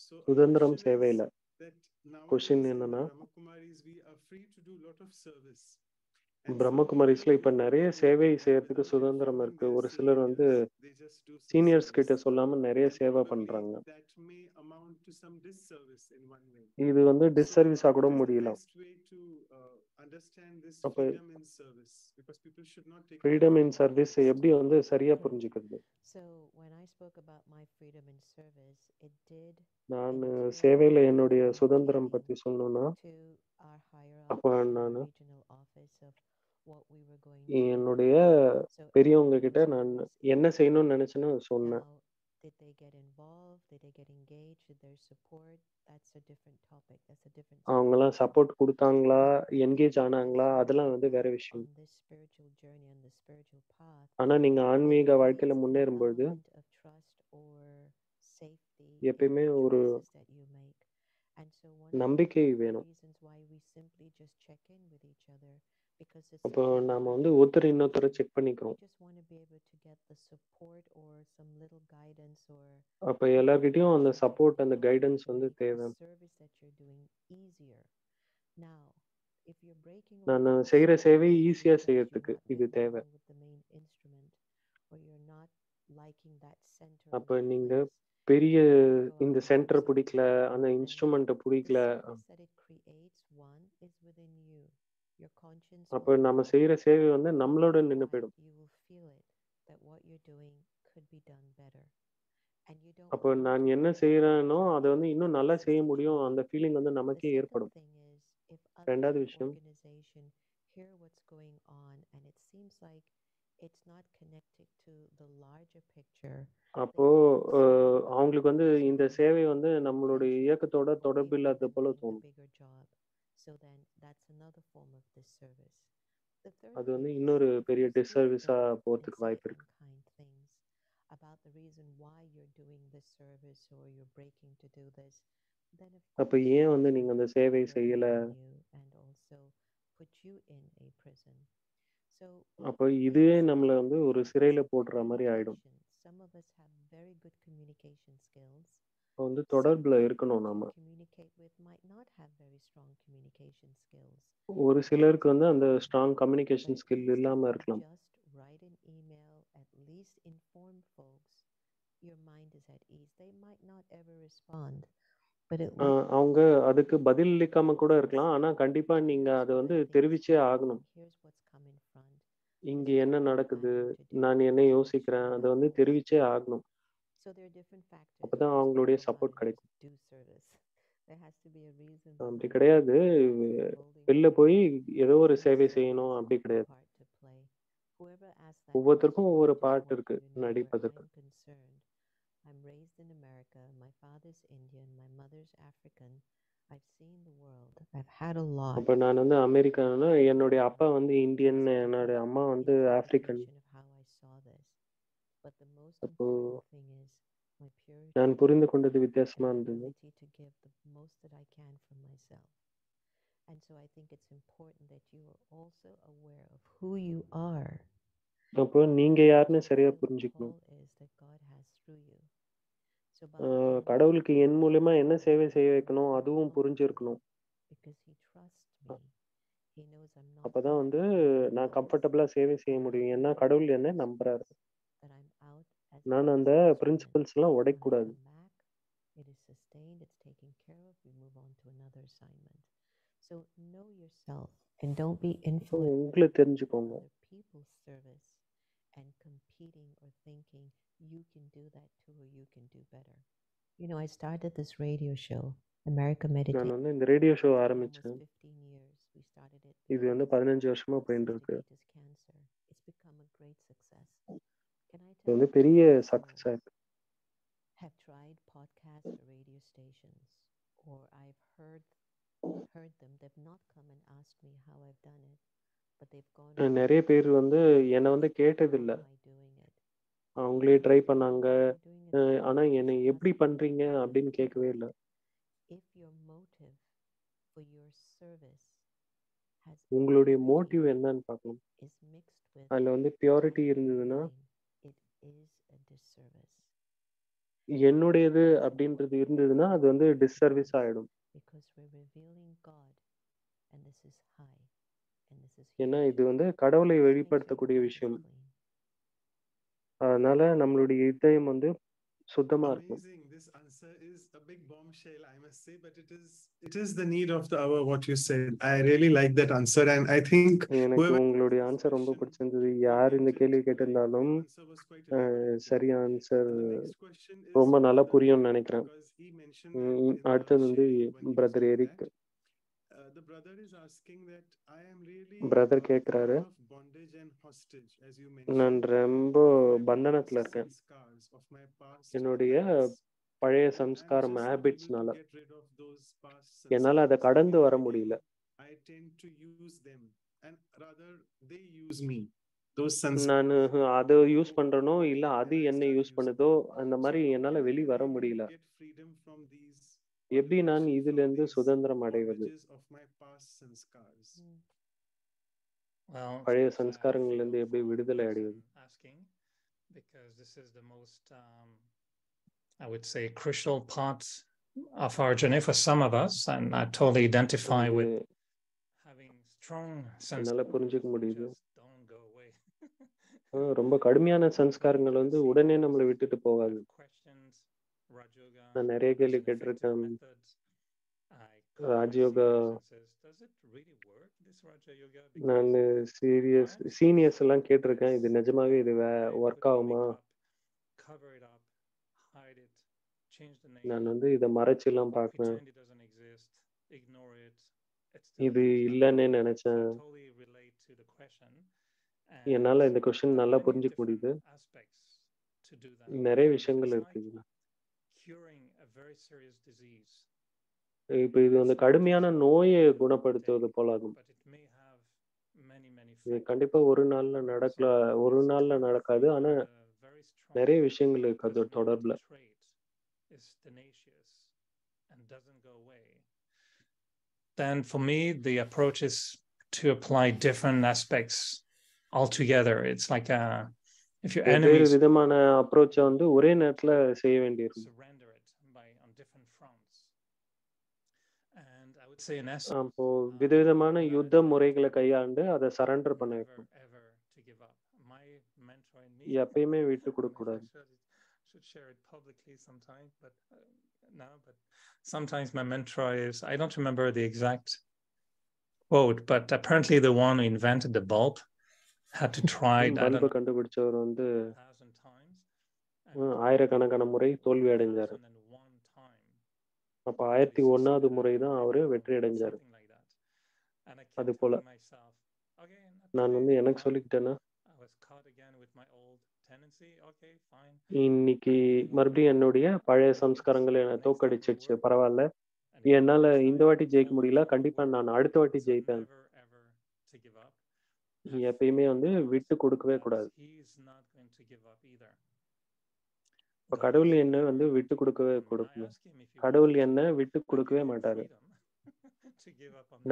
So சுதந்திரம் சேவையில. That Question என்னன்னா, Brahmakumaris, we are free to do a lot of service. பிரம்மகுமாரிஸ்ல இப்ப நிறைய சேவை செய்யறதுக்கு சுதந்திரம் இருக்கு. ஒரு சிலர் வந்து சீனியர்ஸ் கிட்ட சொல்லாம நிறைய சேவை பண்றாங்க. இது வந்து டிஸ்சர்வீஸா கூட முடியலாம். அப்ப ஃப்ரீடம் இன் சர்வீஸ் எப்படி வந்து சரியா புரிஞ்சுக்கிறது? நான் சேவையில என்னுடைய சுதந்திரம் பத்தி சொல்லணும்னா, அப்ப நான் என்னுடைய பெரியவங்க கிட்ட நான் என்ன செய்யணும்னு நினைச்சேன்னு சொன்னேன். Did they get involved? Did they get engaged? Did they support? That's a different topic. That's a different subject. அவங்கலாம் சப்போர்ட் குடுத்தாங்களா, என்கேஜ் ஆனாங்களா, அதெல்லாம் வந்து வேற விஷயம். On this spiritual journey, on the spiritual path, ஆனா நீங்க ஆன்மீக வாழ்க்கையில முன்னேறும்பொழுது element of trust or safety in எப்பயுமே the ஒரு choices that you make. And so one of நம்பிக்கை the வேணும். reasons why we simply just check in with each other, because it's அப்போ such a நாம hard வந்து ஒருத்தர் thing. இன்னொருத்தரை check We பண்ணிக்கிறோம். just want to be able to get the support or some little guidance or அப்ப எல்லார்கிட்டயும் அந்த information support, அந்த in order கைடன்ஸ் to வந்து make தேவை. the service that you're doing easier. Now, if you're breaking நான் away from செய்யற சேவை service ஈஸியா because you're செய்யறதுக்கு not இது getting தேவை. along with the main instrument or you're not liking that center அப்ப of the நீங்க place, பெரிய you want to go இந்த out and do சென்டரை பிடிக்கல, something, அந்த then இன்ஸ்ட்ருமெண்ட்டை the பிடிக்கல, service that it creates, one, is within you. Your conscience அப்ப will நம்ம know, செய்யற சேவை வந்து நம்மளோட நின்னு and போயிடும். you will feel it, that what you're doing could be done better. And you don't அப்போ want நான் to என்ன feel செய்யறேனோ guilty அதை வந்து இன்னும் நல்லா because செய்ய it's முடியும், okay. அந்த ஃபீலிங் வந்து The நமக்கே second ஏற்படும். thing is, if others ரெண்டாவது in the விஷயம், organization hear what's going on and it seems like it's not connected to the larger picture, அப்போ அவங்களுக்கு வந்து இந்த சேவை வந்து நம்மளுடைய இயக்கத்தோட தொடர்பு இல்லாத போல தோணும். so then that's another form of disservice. The third அது thing வந்து is, இன்னொரு if பெரிய you speak டிஸ்சர்வீஸா ill and போறதுக்கு say வாய்ப்பு இருக்கு. unkind things about the reason why you're doing this service or you're breaking to do this, then of அப்ப course ஏன் that வந்து is நீங்க going அந்த to சேவை trigger செய்யல, within you and also put you in a prison. So அப்போ we இதுவே as நம்மள வந்து ஒரு individuals, சிறையில போடுற மாதிரி ஆயிடும். communication, some of us have very good communication skills. இப்போ வந்து Some தொடர்புல people இருக்கணும் that நம்ம. you communicate with might not have very strong communication skills. ஒரு சிலருக்கு வந்து அந்த Fine. Strong But communication at skill least if இல்லாம you இருக்கலாம். just write an email, at least inform folks, your mind is at ease. They might not ever respond, but at least அவங்க அதுக்கு பதில் அளிக்காம கூட இருக்கலாம். ஆனா கண்டிப்பா நீங்க அதை வந்து தெரிவிச்சே ஆகணும். here's what's come in front. இங்க This is என்ன what I'm நடக்குது, planning to do. நான் என்ன This is what யோசிக்கிறேன், should அதை வந்து happen. தெரிவிச்சே ஆகணும். So there are different factors. அப்பதான் You just அவங்களுடைய don't go out support and கிடைக்கும். just do service. There has to be a reason அப்படி for it. கிடையாது, Holding வெளில போய் ஏதோ ஒரு every சேவை service செய்யணும் has அப்படி a கிடையாது. part to play. Whoever asked that ஒவ்வொருத்தருக்கும் question, I ஒவ்வொரு just பார்ட் want இருக்கு you to know where நடிப்பதற்கு. I'm concerned. I'm raised in America. My father's Indian. My mother's African. I've seen the world. I've had a lot. அப்ப நான் வந்து Americana, என்னுடைய அப்பா வந்து Indian, என்னுடைய அம்மா வந்து African. Of how I saw this. But the most அப்போ important thing is my purity நான் புரிந்து கொண்டது and வித்தியாசமா my இருந்தது. ability to give the most that I can from myself. And so I think it's important that you are also aware of who you are. அப்போ நீங்க யாருன்னு சரியா What the புரிஞ்சுக்கணும். call is that God has through you. So Baba கடவுளுக்கு என் மூலியமா என்ன சேவை செய்ய can வைக்கணும் அதுவும் புரிஞ்சிருக்கணும். because he trusts me. He knows I'm not அப்பதான் வந்து perfect. நான் கம்ஃபர்டபுளா சேவை செய்ய முடியும். ஏன்னா கடவுள் என்ன நம்புறாரு. That I'm out as நான் அந்த His instrument. பிரின்சிபல்ஸ் எல்லாம் When I உடைக்கக்கூடாது. come back, it is sustained, it's taken care of, we move on to another assignment. So know yourself and don't be influenced உங்களை by தெரிஞ்சுக்கோங்க. other people's service and competing or thinking you can do that too or you can do better. You know, I started this radio show, America Meditation, நான் வந்து இந்த radio show for almost ஆரம்பிச்சேன். 15 years. We started it இது வந்து 15 வருஷமா because போயிட்டு இருக்கு. diabetes cancer. It's become a great success. Can I இது tell வந்து you பெரிய people சக்சஸ் ஆயிருக்கு. have tried podcast or radio stations, or I've heard them. They've not come and asked me how I've done it, but they've gone. நிறைய பேர் வந்து என்னை வந்து கேட்டதில்லை. How am I doing it? அவங்களே try பண்ணாங்க. You're doing it ஆனா என்னை எப்படி பண்றீங்க அப்படின்னு கேட்கவே இல்லை. if your motive for your service has உங்களுடைய purity மோட்டிவ் என்னன்னு பார்க்கணும். is mixed with அதுல வந்து பியூரிட்டி இருந்ததுன்னா it is a disservice. என்னுடையது அப்படின்றது இருந்ததுன்னா அது வந்து டிஸ்சர்வீஸ் ஆயிடும். Because we're revealing God and this is high And this is ஏன்னா இது huge. வந்து கடவுளை Thank you வெளிப்படுத்தக்கூடிய விஷயம். wholeheartedly. அதனால நம்மளுடைய இதயம் வந்து சுத்தமா இருக்கும். Amazing. This answer is a big bombshell, I must say, but it is the need of the hour, what you said. I really like that answer, and I think எனக்கு whoever உங்களுடைய asked this answer ரொம்ப question பிடிச்சிருந்தது. will யார் get இந்த it. கேள்வி Like, கேட்டிருந்தாலும் the answer was quite elaborate. சரியா answer The next question is ரொம்ப for நல்லா Brother புரியும்னு Eric, நினைக்கிறேன். because he mentioned that in the அடுத்தது வந்து sharing when he was brother doing Eric. that. The brother is asking that I am really brother tired கேட்குறாரு, of bondage and hostage, as you நான் mentioned, ரொம்ப of my பந்தனத்துல past இருக்கேன். sanskars, of my past என்னுடைய habits. பழைய I'm சம்ஸ்காரம் just not able ஹேபிட்ஸ்னால to get rid of those past என்னால் அதை sanskars. கடந்து வர Every முடியல. day I tend to use them, and rather they use me. Those நான் sanskars. அதை யூஸ் So, பண்றனோ இல்ல அது and I என்ன start யூஸ் using பண்ணுதோ them. அந்த So மாதிரி how என்னால can I வெளி வர really முடியல. get freedom from these, or எப்படி நான் liberation இதுல from இருந்து these சுதந்திரம் அடைவது? bondages of my past sanskars? Well, பழைய thank சம்ஸ்காரங்கள்ல you இருந்து எப்படி for விடுதலை அடைவது? asking, because this is the most, I would say, crucial part of our journey for some of us, and I totally identify இது with having strong என்னால புரிஞ்சுக்க முடியுது. just don't go away. ரொம்ப கடுமையான சம்ஸ்காரங்கள் வந்து உடனே நம்மளை விட்டுட்டு போகாது. Questions, Rajoga, நான் நிறைய as கேள்வி an effective கேட்டிருக்கேன். method. I call my Raja Yoga seniors and says, does it really work, this Raja Yoga? நான் சீனியர்ஸ் எல்லாம் கேட்டிருக்கேன், இது நிஜமாவே இது ஒர்க் ஆகுமா? Cover it up, hide it, change the நான் name, வந்து இதை மறைச்செல்லாம் பார்ப்பேன். pretend it doesn't exist, ignore it. இது இல்லைன்னே நினைச்சேன். I totally relate to the question. என்னால இந்த கொஸ்டின் நல்லா புரிஞ்சுக்க முடியுது. நிறைய விஷயங்கள் இருக்கு இதுல. Curing a very serious disease. இப்போ இது வந்து கடுமையான நோயை குணப்படுத்துவது போல ஆகும். But it may have many இது கண்டிப்பா ஒரு நாள்ல நடக்காது. ஆனா நிறைய விஷயங்கள் இருக்கு அது தொடர்புல. is tenacious and doesn't go away. Then for me the approach is to apply different aspects altogether. It's like if your வெவ்வேறு விதமான அப்ரோச்சை வந்து ஒரே நேரத்துல செய்ய வேண்டியிருக்கும். surrender it on different fronts. And I would say in essence, அப்போ விதவிதமான யுத்த முறைகளை கையாண்டு அதை சரண்டர் பண்ண வைக்கும். My mentor in me, எப்பயுமே விட்டு கொடுக்க கூடாது. should share it publicly sometime, but sometimes my mentor is, I don't remember the exact quote, but apparently the one who invented the bulb had to try பல்பை கண்டுபிடிச்சவர் வந்து 1,000 times, ஆயிரக்கணக்கான முறை தோல்வி அடைஞ்சாரு. அப்ப 1001வது முறை தான் அவரு வெற்றி அடைஞ்சாரு. அது போல நான் வந்து எனக்கு சொல்லிக்கிட்டேன்னா, இன்னைக்கு மறுபடியும் என்னுடைய பழைய சம்ஸ்காரங்கள் என்னை தோக்கடிச்சிடுச்சு, பரவாயில்ல, என்னால இந்த வாட்டி ஜெயிக்க முடியல, கண்டிப்பா நான் அடுத்த வாட்டி ஜெயிப்பேன். எப்பயுமே வந்து விட்டு கொடுக்கவே கூடாது. இப்ப கடவுள் என்ன வந்து விட்டு கொடுக்கணும். கடவுள் என்ன விட்டு கொடுக்கவே மாட்டாரு.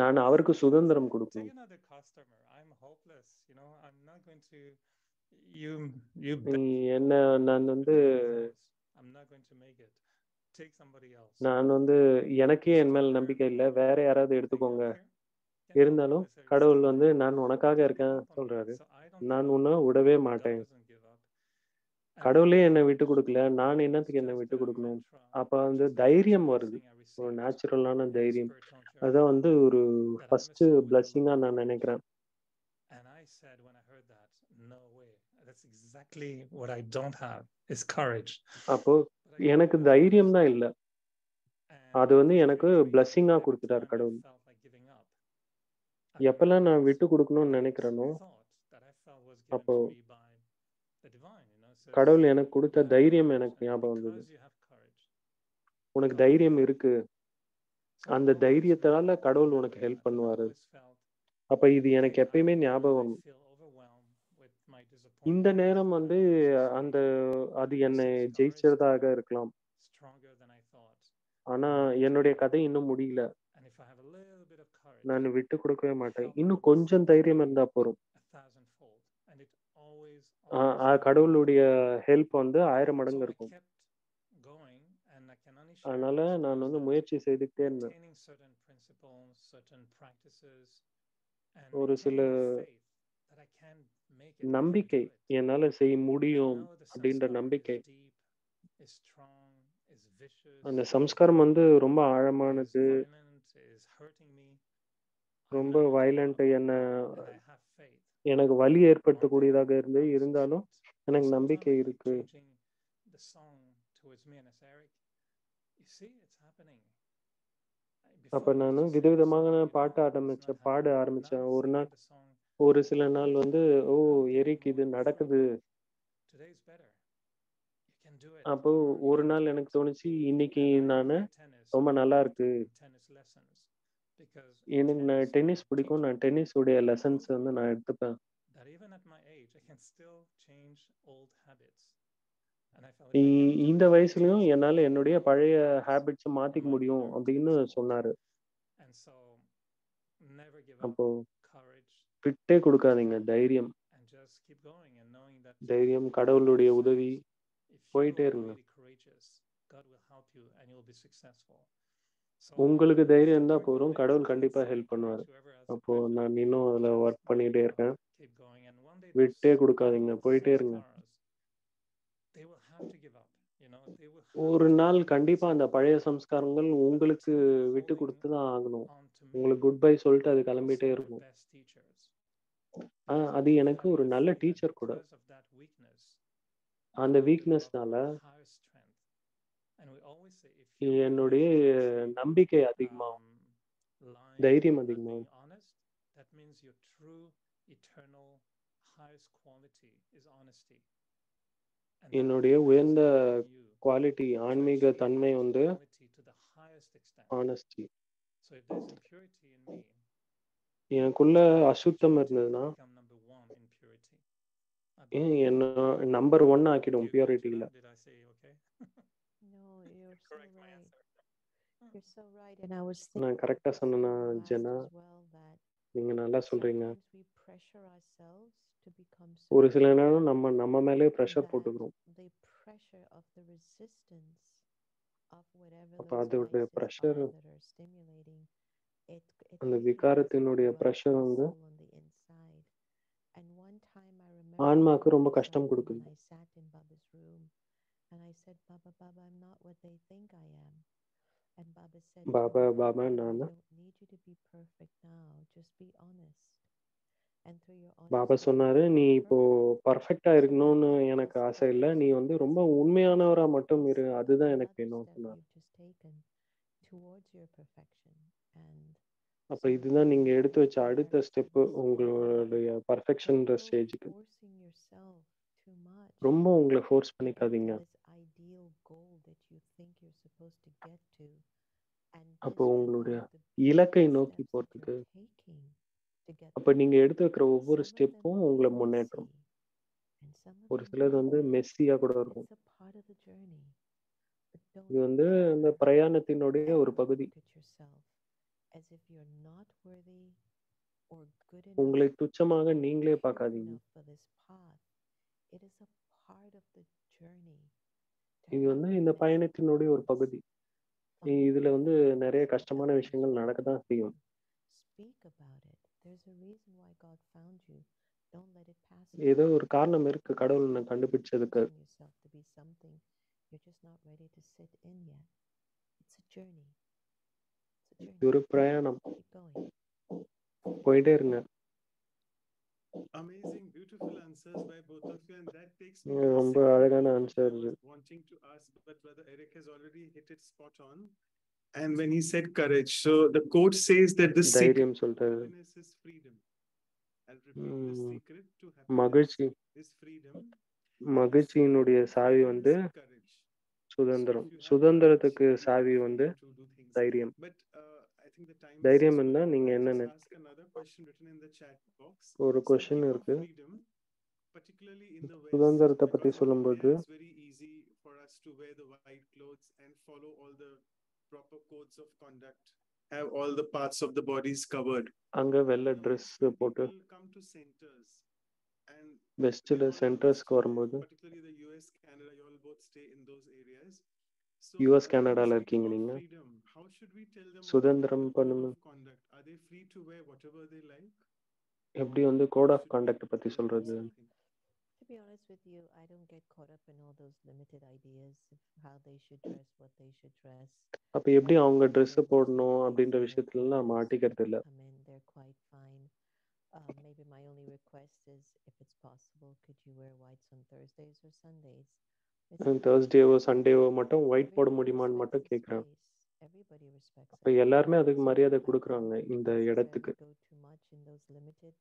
நான் அவருக்கு சுதந்திரம் கொடுக்கணும். என்ன நான் வந்து எனக்கே என் மேல் நம்பிக்கை இல்லை, வேற யாராவது எடுத்துக்கோங்க. இருந்தாலும் கடவுள் வந்து நான் உனக்காக இருக்கேன் சொல்றாரு. நான் உன்னை விடவே மாட்டேன். கடவுளே என்னை விட்டு கொடுக்கல, நான் என்னத்துக்கு என்னை விட்டு கொடுக்கணும்? அப்ப வந்து தைரியம் வருது, ஒரு நேச்சுரலான தைரியம். அதான் வந்து ஒரு ஃபர்ஸ்ட் பிளஸ்ஸிங்கா நான் நினைக்கிறேன். And I said when I heard that, no way, that's exactly what I don't have, is courage. அப்போ எனக்கு தைரியம் தான் இல்லை, அது வந்து எனக்கு பிளஸ்ஸிங்கா கொடுத்துட்டாரு கடவுள். எப்பெல்லாம் நான் விட்டு கொடுக்கணும்னு நினைக்கிறேனோ அப்போ கடவுள் எனக்கு கொடுத்த தைரியம் எனக்கு ஞாபகம் வந்தது. உனக்கு தைரியம் இருக்கு, அந்த தைரியத்தால கடவுள் உனக்கு ஹெல்ப் பண்ணுவாரு. அப்ப இது எனக்கு எப்பயுமே ஞாபகம். இந்த நேரம் வந்து அது என்னை ஜெயிச்சதாக இருக்கலாம், ஆனா என்னுடைய கதை இன்னும் முடியல. நான் விட்டு கொடுக்கவே மாட்டேன். இன்னும் கொஞ்சம் தைரியம் இருந்தா போறோம். கடவுளுடைய ஹெல்ப் வந்து 1000 மடங்கு இருக்கும். அதனால நான் வந்து முயற்சி செய்துக்கிட்டே இருந்தேன். ஒரு சில நம்பிக்கை என்னால செய்ய முடியும் அப்படின்ற நம்பிக்கை. அந்த சம்ஸ்காரம் வந்து ரொம்ப ஆழமானது, ரொம்ப வயலண்ட், எனக்கு வலி ஏற்படுத்தக்கூடியதாக இருந்தாலும் எனக்கு நம்பிக்கை இருக்கு. அப்ப நான் விதவிதமான பாட ஆரம்பிச்சேன். ஒரு நாள், ஒரு சில நாள் வந்து ஓ எரிக் இது நடக்குது. அப்போ ஒரு நாள் எனக்கு தோணுச்சு, இன்னைக்கு நானு ரொம்ப நல்லா இருக்கு, எனக்கு நான் டென்னிஸ் பிடிக்கும், நான் டென்னிஸ் உடைய லெசன்ஸ் வந்து நான் எடுத்துப்பேன். இந்த வயசுலயும் என்னால என்னுடைய பழைய ஹேபிட்ஸ் மாத்திக்க முடியும் அப்படின்னு சொன்னாரு. அப்போ விட்டே கொடுக்காதீங்க, தைரியம், தைரியம், கடவுளுடைய உதவி, போயிட்டே இருங்க. உங்களுக்கு தைரியம் இருந்தா போதும், கடவுள் கண்டிப்பா ஹெல்ப் பண்ணுவாரு. அப்போ நான் இன்னும் அதுல ஒர்க் பண்ணிட்டே இருக்கேன். விட்டே கொடுக்காதீங்க, போயிட்டே இருங்க. ஒரு நாள் கண்டிப்பா அந்த பழைய சம்ஸ்காரங்கள் உங்களுக்கு விட்டு கொடுத்துதான் ஆகணும். உங்களுக்கு குட் பை சொல்லிட்டு அது கிளம்பிட்டே இருக்கும். அது எனக்கு ஒரு நல்ல டீச்சர் கூட. அந்த வீக்னஸ்னால என்னுடைய நம்பிக்கை அதிகமாகும், தைரியம் அதிகமாகும். என்னுடைய உயர்ந்த குவாலிட்டி, ஆன்மீக தன்மை வந்து ஆனஸ்டி. எனக்குள்ள அசுத்தம் இருந்ததுன்னா என்ன நம்பர் 1 ஆக்கிடும் பியூரிட்டியில. நான் கரெக்டா சொன்னா ஜெனா? நீங்க நல்லா சொல்றீங்க. ஒரு சில நேரம் நம்ம மேலே பிரஷர் போட்டுக்கிறோம். அப்ப அதோட பிரஷர், அந்த விகாரத்தினுடைய பிரஷர் வந்து ஆன்மாக்கு ரொம்ப கஷ்டம் கொடுக்குது. பாபா பாபா நான் பாபா சொன்னாரு, நீ இப்போ பர்ஃபெக்டா இருக்கணும்னு எனக்கு ஆசை இல்லை, நீ வந்து ரொம்ப உண்மையானவரா மட்டும் இரு, அதுதான் எனக்கு வேணும் சொன்னாரு. அப்ப இதுதான் நீங்க எடுத்து வச்ச அடுத்த ஸ்டெப் உங்களுடைய பர்ஃபெக்ஷன்ன்ற ஸ்டேஜுக்கு. ரொம்ப உங்களை ஃபோர்ஸ் பண்ணிக்காதீங்க. அப்போ உங்களுடைய இலக்கை நோக்கி போறதுக்கு, அப்ப நீங்க எடுத்து வைக்கிற ஒவ்வொரு ஸ்டெப்பும் உங்களை முன்னேற்றம். ஒரு சிலது வந்து மெஸ்ஸியா கூட இருக்கும். இது வந்து அந்த பிரயாணத்தினுடைய ஒரு பகுதி. உங்களை துச்சமாக நீங்களே பார்க்காதீங்க. இது வந்து இந்த பயணத்தினுடைய ஒரு பகுதி. இதுல வந்து நிறைய கஷ்டமான விஷயங்கள் நடக்கதான் செய்யும். ஏதோ ஒரு காரணம் இருக்கு கடவுள் கண்டுபிடிச்சதுக்கு. ஒரு பிரயாணம், போயிட்டே இருங்க. Amazing, beautiful answers by both of you, and that takes me to the ரொம்ப second அழகான point answer. I was wanting to ask, but Brother Eric has already hit it spot on. And when he said courage, so the quote says that the secret to happiness is freedom. I'll repeat, the secret to happiness is freedom. மகிழ்ச்சியினுடைய சாவி வந்து சுதந்திரம். சுதந்திரத்துக்கு சாவி வந்து தைரியம். தைரியம் இருந்தா நீங்க என்னன்னு ஒரு கொஸ்டின் இருக்கு. சுதந்திரத்தை பத்தி சொல்லும்போது have all the parts of the bodies covered. அங்க வெள்ளை ட்ரெஸ் போட்டு வெஸ்ட்ல சென்டர்ஸ்க்கு வரும்போது, particularly the US, Canada, you all both stay in those areas. So US கனடால இருக்கீங்க நீங்க. How should we tell them சுதந்திரம் about the code பண்ணுங்க. of conduct? Are they free to wear whatever they like? எப்படி வந்து code of contact பத்தி சொல்றது? To be honest with you, I don't get caught up in all those limited ideas of how they should dress, what they should dress. அப்ப எப்படி அவங்க Whether dress they're போடணும் Muslim, அப்படின்ற Christian, or விஷயத்துல நான் Buddhist, மாட்டிக்கிறது இல்ல. I mean, they're quite fine. Maybe my only request is, if it's possible, could you wear whites on Thursdays or Sundays? It's okay. தேர்ஸ்டேவோ சண்டேவோ மட்டும் white போட Everybody முடியுமான்னு respects மட்டும் the கேட்குறேன். space. Everybody respects அப்ப it. எல்லாருமே அதுக்கு So மரியாதை I கொடுக்குறாங்க wouldn't இந்த necessarily இடத்துக்கு. go too much in those limited.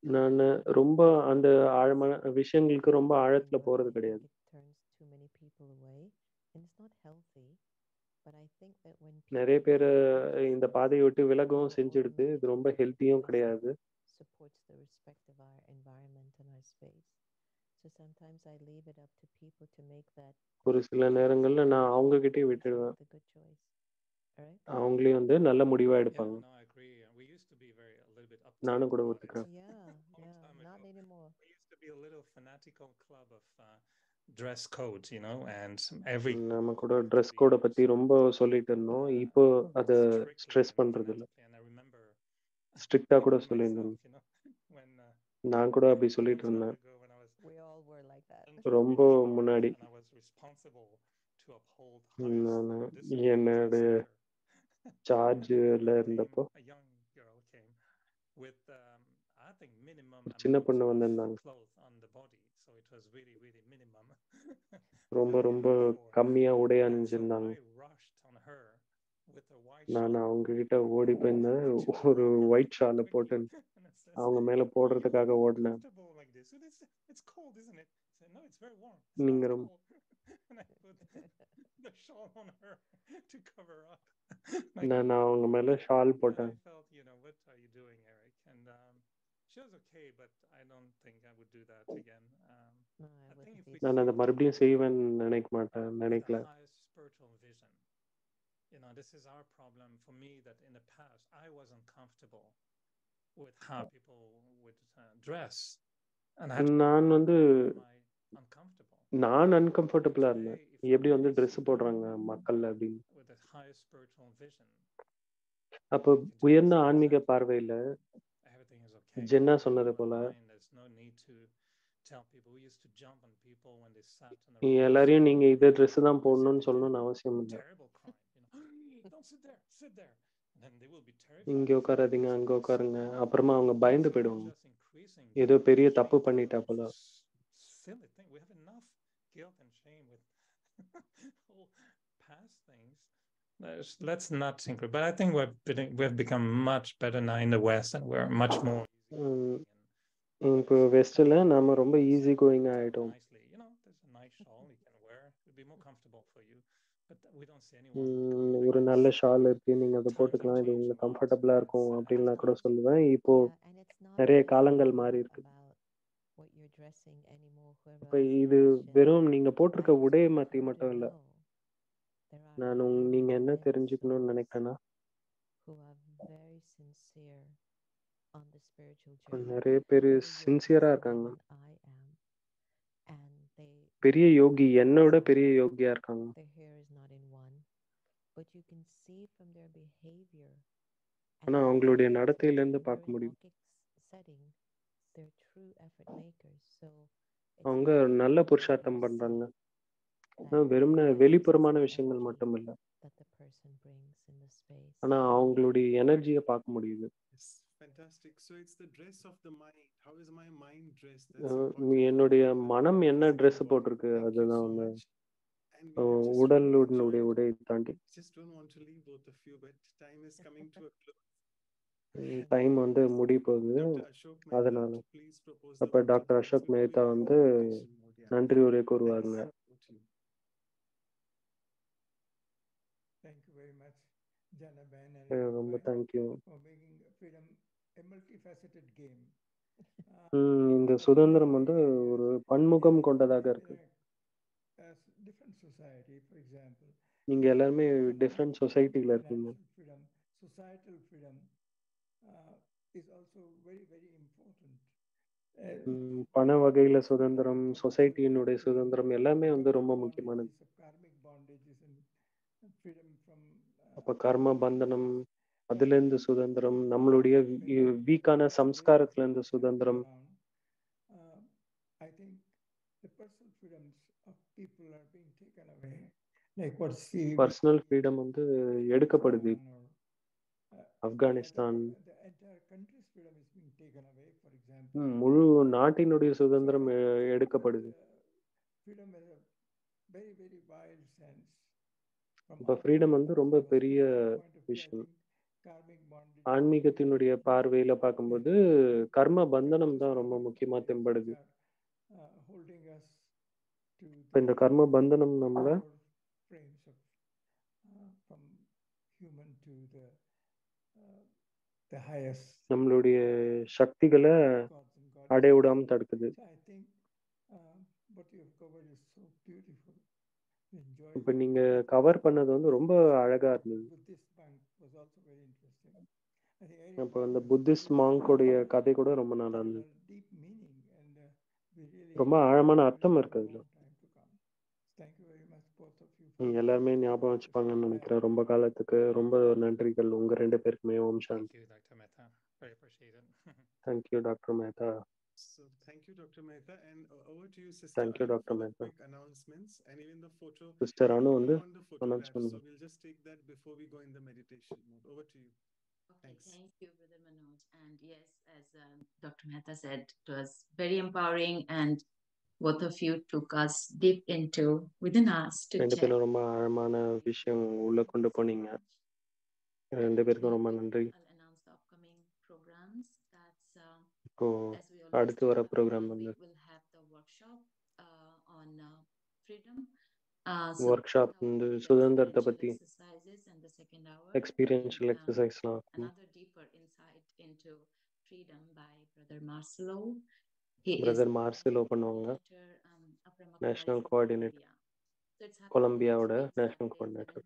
நான் ரொம்ப அந்த ஆழமான விஷயங்களுக்கு ரொம்ப In ஆழத்துல the world, போறது I think கிடையாது. it turns too many people away, and it's not healthy. But I think that when நிறைய people பேர் make choices இந்த to பாதையை விட்டு follow விலகவும் what செஞ்சுடுது. இது ultimately ரொம்ப ஹெல்த்தியும் கிடையாது. supports the respect of our environment and our space. So sometimes I leave it up to people to make that ஒரு சில நேரங்கள்ல நான் அவங்க கிட்டே choice, விட்டுடுவேன். make the good choice. All right? அவங்களே வந்து நல்ல முடிவா எடுப்பாங்க. No, I agree. We used to be a little bit நானும் uptight கூட about it. ஒத்துக்கிறேன். Yeah, not anymore. We used to be a little fanatical club of dress code, you know, and every நம்ம கூட dress கோடை பத்தி ரொம்ப சொல்லிட்டு இருந்தோம். இப்போ அதை ஸ்ட்ரெஸ் பண்றது இல்லை. and I remember ஸ்ட்ரிக்டா கூட myself, சொல்லியிருந்தேன். you know, when நான் கூட அப்படி சொல்லிட்டு இருந்தேன். when I was We all were like that. ரொம்ப முன்னாடி and I was responsible to uphold highest நான் discipline. என்னுடைய சார்ஜ்ல இருந்தப்போ A young girl came with I think minimum சின்ன amount பொண்ணு of வந்திருந்தாங்க. clothes on the body, so it was really minimum. ரொம்ப ரொம்ப கம்மியா உடை அணிஞ்சிருந்தாங்க. I rushed on her with a white நான் shawl. அவங்க கிட்ட ஓடி போயிருந்தேன். ஒரு ஒயிட் ஷாலை போட்டு அவங்க மேல போடுறதுக்காக ஓடினேன். Like this. It's cold, isn't it? I said, no, it's very warm. நீங்க ரொம்ப And I put the shawl on her to cover up. நான் அவங்க மேல ஷால் போட்டேன். I felt, you know, what are you doing, Eric? And she was okay, but I don't think I would do that again. I think if we நான் அதை மறுபடியும் செய்வேன்னு நினைக்க மாட்டேன், நினைக்கல. highest spiritual vision, you know, this is our problem. For me, that in the past I was uncomfortable with how people would dress, and I had நான் வந்து uncomfortable. நான் அன்கம்ஃபர்டபுளா இருந்தேன். எப்படி வந்து ட்ரெஸ் போடுறாங்க மக்கள் அப்படின்னு. With the highest spiritual vision. அப்போ உயர்ந்த ஆன்மீக பார்வையில everything is okay. ஜென்னா சொன்னது போல there's no need to tell people. We used to jump on people when they sat on the எல்லாரையும் நீங்க இந்த ட்ரெஸ் தான் போடணும்னு சொல்லணும்னு அவசியம் இல்லை. terrible crime, you know. Don't sit there. And then they will be terrified. இங்க உட்காராதீங்க, அங்க உட்காருங்க. அப்புறமா அவங்க பயந்து போயிடுவாங்க. ஏதோ பெரிய தப்பு பண்ணிட்டா போல. Silly thing. We have enough guilt and shame with all past things. Let's not think. But I think we've become much better now in the West, and we're much more. இப்போ வெஸ்ட்ல நாம ரொம்ப ஈஸி கோயிங் ஆயிட்டோம். You know, there's a nice shawl you can wear. It'll be more comfortable for you. But we don't see anyone. ஒரு நல்ல shawl இருக்கு, நீங்க அதை போட்டுக்கலாம், இது உங்களுக்கு கம்ஃபர்டபுளா இருக்கும் அப்படின்னு நான் கூட சொல்லுவேன். இப்போ நிறைய காலங்கள் மாறி இருக்கு. இப்போ இது வெறும் நீங்க போட்டிருக்க உடையை மாத்தி மட்டும் இல்லை. நான் நீங்க என்ன தெரிஞ்சுக்கணும்னு நினைக்கிறேன்னா, நிறைய பேர் சின்சியரா இருக்காங்க. பெரிய யோகி, என்னோட பெரிய யோகியா இருக்காங்க. ஆனா அவங்களுடைய நடத்தையில இருந்து பார்க்க முடியும். அவங்க நல்ல புருஷார்த்தம் பண்றாங்க. வெறும்ன வெளிப்புறமான விஷயங்கள் மட்டும் இல்ல, ஆனா அவங்களுடைய எனர்ஜியை பார்க்க முடியுது. Fantastic. So it's the dress of the mind. How is my mind dressed? என்னுடைய மனம் என்ன ட்ரெஸ் போட்டிருக்கு, அதுதான் வந்து உடலுடைய உடையை தாண்டி. Just don't want to leave both of you, but time is coming to a close. Time வந்து முடிய போகுது. அதனால அப்ப டாக்டர் அசோக் மேத்தா வந்து நன்றி உரை கூறுவாங்க. Thank you very much, Jeena Ben and ரொம்ப thank you. for making freedom a multifaceted game. இந்த சுதந்திரம் வந்து ஒரு பன்முகம் கொண்டதாக இருக்கு. Different society, for example. நீங்க எல்லாருமே டிஃப்ரெண்ட் சொசைட்டில இருக்கீங்க. Freedom, societal freedom is also very important. பண வகையில சுதந்திரம், சொசைட்டியினுடைய சுதந்திரம் எல்லாமே வந்து ரொம்ப முக்கியமானது. அப்ப கர்ம பந்தனம், அதுலேருந்து சுதந்திரம், நம்மளுடைய வீக்கான சம்ஸ்காரத்துல இருந்து சுதந்திரம். I think the personal freedoms of people are being taken away. Like what personal freedom வந்து எடுக்கப்படுது. ஆப்கானிஸ்தான் முழு நாட்டினுடைய சுதந்திரம் எடுக்கப்படுது. இப்போ ஃப்ரீடம் வந்து ரொம்ப பெரிய விஷயம். ஆன்மீகத்தினுடைய பார்வையில பார்க்கும்போது கர்ம பந்தனம் தான் ரொம்ப முக்கியமா தென்படுது. இப்போ இந்த கர்ம பந்தனம் நம்மள நம்மளுடைய சக்திகளை அடைய விடாம தடுக்குது. இப்ப நீங்க கவர் பண்ணது வந்து ரொம்ப அழகா இருந்தது. அப்போ அந்த புத்திஸ்ட் மாங்கோடைய கதை கூட ரொம்ப நல்லா இருந்தது. ரொம்ப ஆழமான அர்த்தம் இருக்கு அதுல. எல்லாருமே ஞாபகம் வச்சுப்பாங்கன்னு நினைக்கிறேன். ரொம்ப காலத்துக்கு ரொம்ப நன்றிகள் உங்க 2 பேருக்குமே. ஓம் சாந்தி. Thank you, Dr. Mehta. So thank you, Dr. Mehta, and over to you, Sister. Thank you, Dr. Mehta. Quick announcements, and even the photo. Sister Anu வந்து announce பண்ணு. So we'll just take that before we go in the meditation mode. Over to you. Okay, thanks. Thank you, Brother Manoj. And yes, as Dr. Mehta said, it was very empowering, and both of you took us deep into within us to ரெண்டு பேரும் ரொம்ப ஆழமான விஷயம் உள்ள கொண்டு போனீங்க. 2 பேருக்கும் ரொம்ப நன்றி. இப்போ அடுத்து வர ப்ரோக்ராம் வந்து ஒர்க் ஷாப் வந்து சுதந்திரத்தை பத்தி எக்ஸ்பீரியன்ஷியல் எக்ஸசைஸ்லாம் பிரதர் மார்செலோ பண்ணுவாங்க. நேஷனல் கோஆர்டினேட்டர், கொலம்பியாவோட நேஷனல் கோஆர்டினேட்டர்.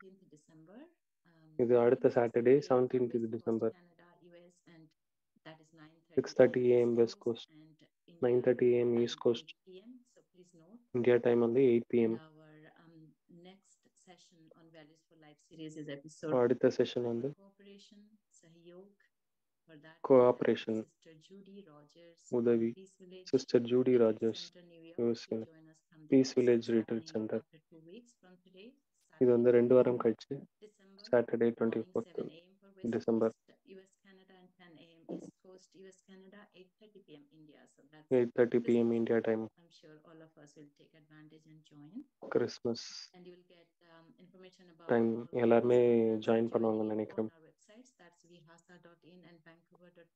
இது அடுத்த Saturday 17th December 6:30 AM west coast, 9:30 AM east coast. India time வந்து 8 PM. அடுத்த செஷன் வந்து கோஆபரேஷன் உதவி. Sister Judy Rogers, peace village retreat centre. இது வந்து 2 வாரம் கழிச்சு Saturday 24th December 8:30 PM India time. I'm sure all of us will take advantage and join. Christmas And you will get information about time எல்லாருமே join பண்ணுவாங்கன்னு நினைக்கிறேன்.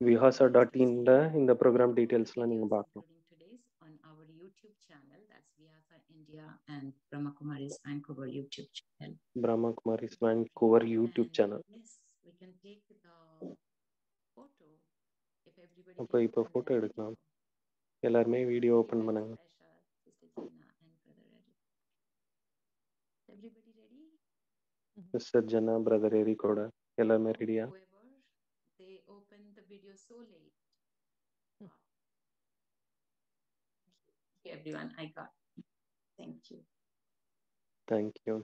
vihasa.in இந்த program டீடைல்ஸ்லாம் நீங்க பார்க்கலாம். On our YouTube channel, that's Vihasa India and Brahma Kumari's Vancouver YouTube channel. Brahma Kumari's Vancouver YouTube channel. Yes, we can take the photo if everybody. இப்போ photo எடுக்கலாம். எல்லாருமே video open பண்ணுங்க. Sister Jeena and Brother Eric. Everybody ready? Sister Jenna, brother Eric கூட எல்லாருமே ரெடியா? They opened the video so late. Wow. Thank you, everyone. I got it. Thank you. Thank you.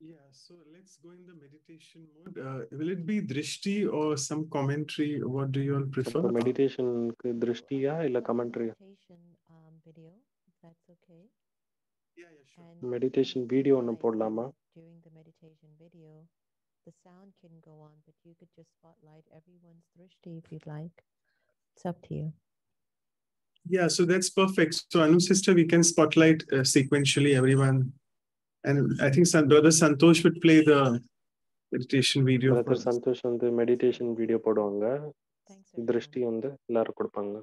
Yeah, so let's go in the meditation mode. Will it be drishti or some commentary? What do you all prefer? மெடிடேஷனுக்கு திருஷ்டியா இல்ல கமெண்ட்ரியா? Video, if that's okay. Yeah, sure. And meditation video ஒன்று போடலாமா? During the meditation video, the sound can go on, but you could just spotlight everyone's drishti if you'd like. It's up to you. Yeah, so that's perfect. So Anu sister, we can spotlight sequentially everyone. And I think Brother Santosh would play the meditation video. Brother Santosh வந்து meditation video போடுவாங்க. திருஷ்டி வந்து எல்லாரும் கொடுப்பாங்க.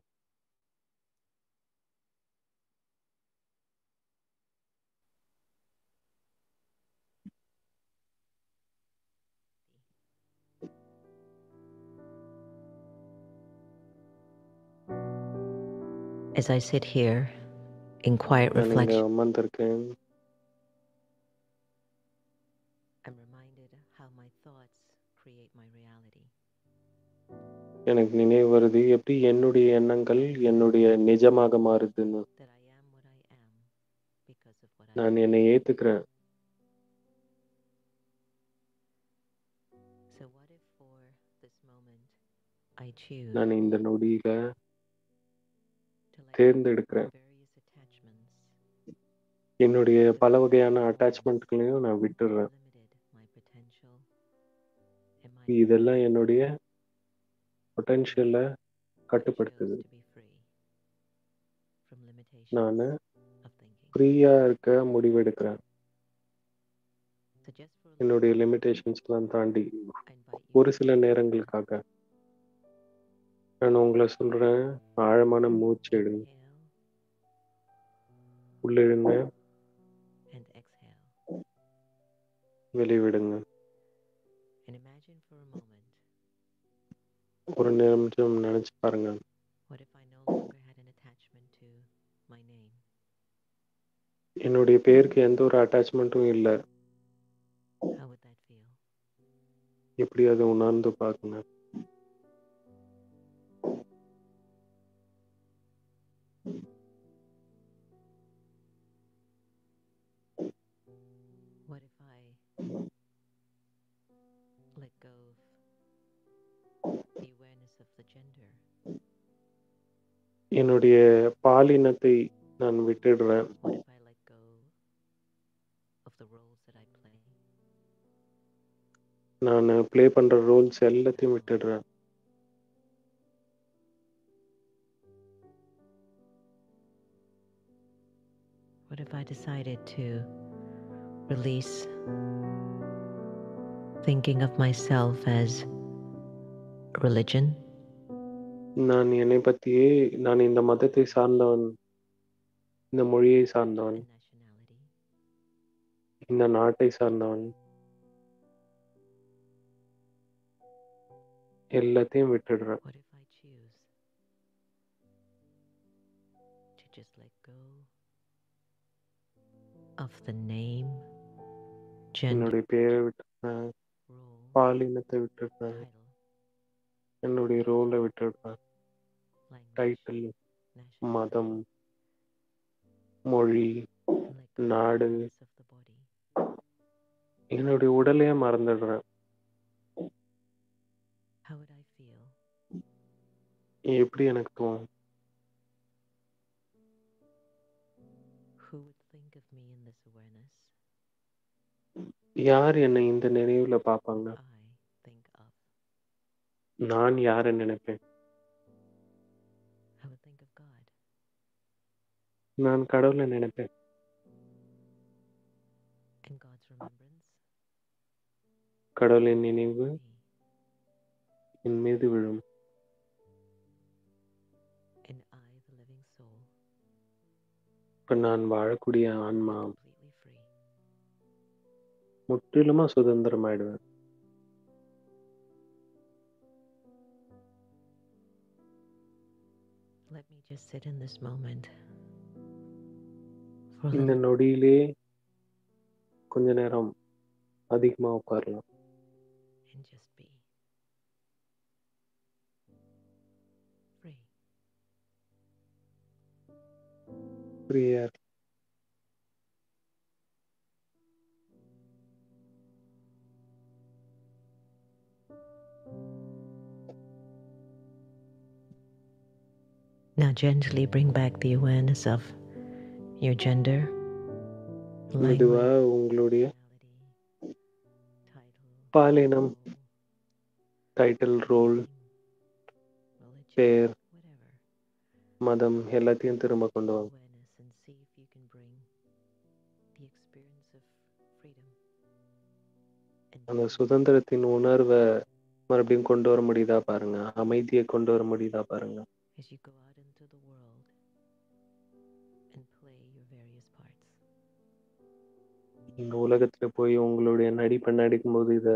As I sit here in quiet reflection, I'm reminded how my thoughts create my reality. எனக்கு நினைவு வருது எப்படி என்னுடைய எண்ணங்கள் என்னுடைய நிஜமாக மாறுதுன்னு. நான் என்னை ஏத்துக்கிறேன். So what if I choose நான் இந்த நொடியில to let go of தேர்ந்தெடுக்கிறேன். various attachments என்னுடைய பல வகையான அட்டாச்மெண்ட்களையும் நான் விட்டுடுறேன். limited my potential and my இதெல்லாம் என்னுடைய பொட்டன்ஷியலை I கட்டுப்படுத்துது. chose to be free from limitations நான் of thinking. ஃப்ரீயா இருக்க முடிவெடுக்கிறேன். So just for a என்னுடைய little, லிமிட்டேஷன்ஸ்லாம் தாண்டி I invite you ஒரு சில நேரங்களுக்காக நான் உங்களை சொல்றேன், ஆழமான மூச்சு எடுங்க, inhale உள்ள இழுங்க, and exhale. வெளிவிடுங்க. And imagine for a moment, ஒரு நிமிஷம் நினைச்சு பாருங்க, what if I no longer had an attachment to my name? என்னுடைய பேருக்கு எந்த ஒரு அட்டாச்மெண்ட்டும் இல்லை. How would that feel? எப்படி அதை உணர்ந்து பாருங்க. What if I let go of the awareness of the gender? என்னுடைய பாலினத்தை நான் விட்டுடுறேன். What if I let go of the roles that I play? நான் ப்ளே பண்ற ரோல்ஸ் எல்லாத்தையும் விட்டுடுறேன். What if I decided to release thinking of myself as religion? நான் என்னை பற்றியே, நான் இந்த மதத்தை சார்ந்தவன், இந்த மொழியை சார்ந்தவன், And nationality? இந்த நாட்டை சார்ந்தவன், எல்லாத்தையும் விட்டுடுறேன். What if I choose to just let go of the name, gender, என்னுடைய பேரை விட்டுடுறேன், role, பாலினத்தை விட்டுடுறேன், title, என்னுடைய ரோலை விட்டுடுறேன், language, டைட்டில், nationality, மதம், மொழி, and let go of the நாடு, awareness of the body? என்னுடைய உடலையே மறந்துடுறேன். How would I feel? எப்படி எனக்கு தோணும்? Who would think of me in this awareness? யார் என்னை இந்த நினைவுல பார்ப்பாங்க? I think of. நான் யாரை நினைப்பேன்? I would think of God. நான் கடவுளை நினைப்பேன். And God's remembrance? கடவுளின் நினைவு Me. என் மீது விழும். And I, the living soul, இப்ப நான் வாழக்கூடிய ஆன்மா completely free. முற்றிலுமா சுதந்திரமாயிடுவேன். Let me just sit in this moment for a இந்த little. நொடியிலே கொஞ்ச நேரம் அதிகமா உட்காரலாம். And just be free. ஃப்ரீயா இருக்கலாம். Now gently bring back the awareness of your gender, மெதுவா language, உங்களுடைய nationality, title, பாலினம், role, title, role, name, religion, பேர், whatever. மதம் எல்லாத்தையும் திரும்ப கொண்டு வாங்க. Awareness and see if you can bring the experience of freedom and அந்த peace சுதந்திரத்தின் உணர்வை மறுபடியும் கொண்டு வர முடியுதா பாருங்க. அமைதியை கொண்டு வர முடியுதா பாருங்க. as you go out into the world and play your various parts. இந்த உலகத்துல போய் உங்களுடைய நடிப்பை நடிக்கும்போது இத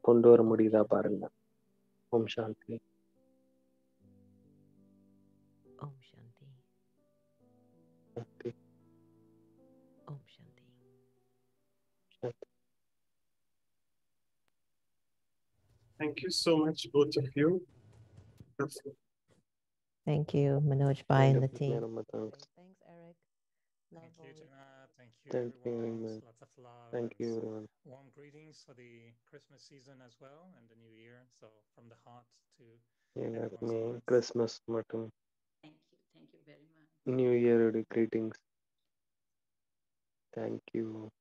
கொண்டு வர முடியுதா பாருங்க. ஓம் சாந்தி. Om Shanti. Shanti, Om Shanti. Shanti. Thank you so much, both of you. Thank you, Manoj Bhai and the team. ரொம்ப thanks. Thanks, Eric. Love Thank you, always. Jeena. Thank you, Thank you very everyone. much. Lots of love Thank and you, everyone. warm greetings for the Christmas season as well and the new year. So from the heart to everyone's எல்லாருக்குமே hearts. Christmas மற்றும் Thank you very much. New இயரோட greetings. Thank you.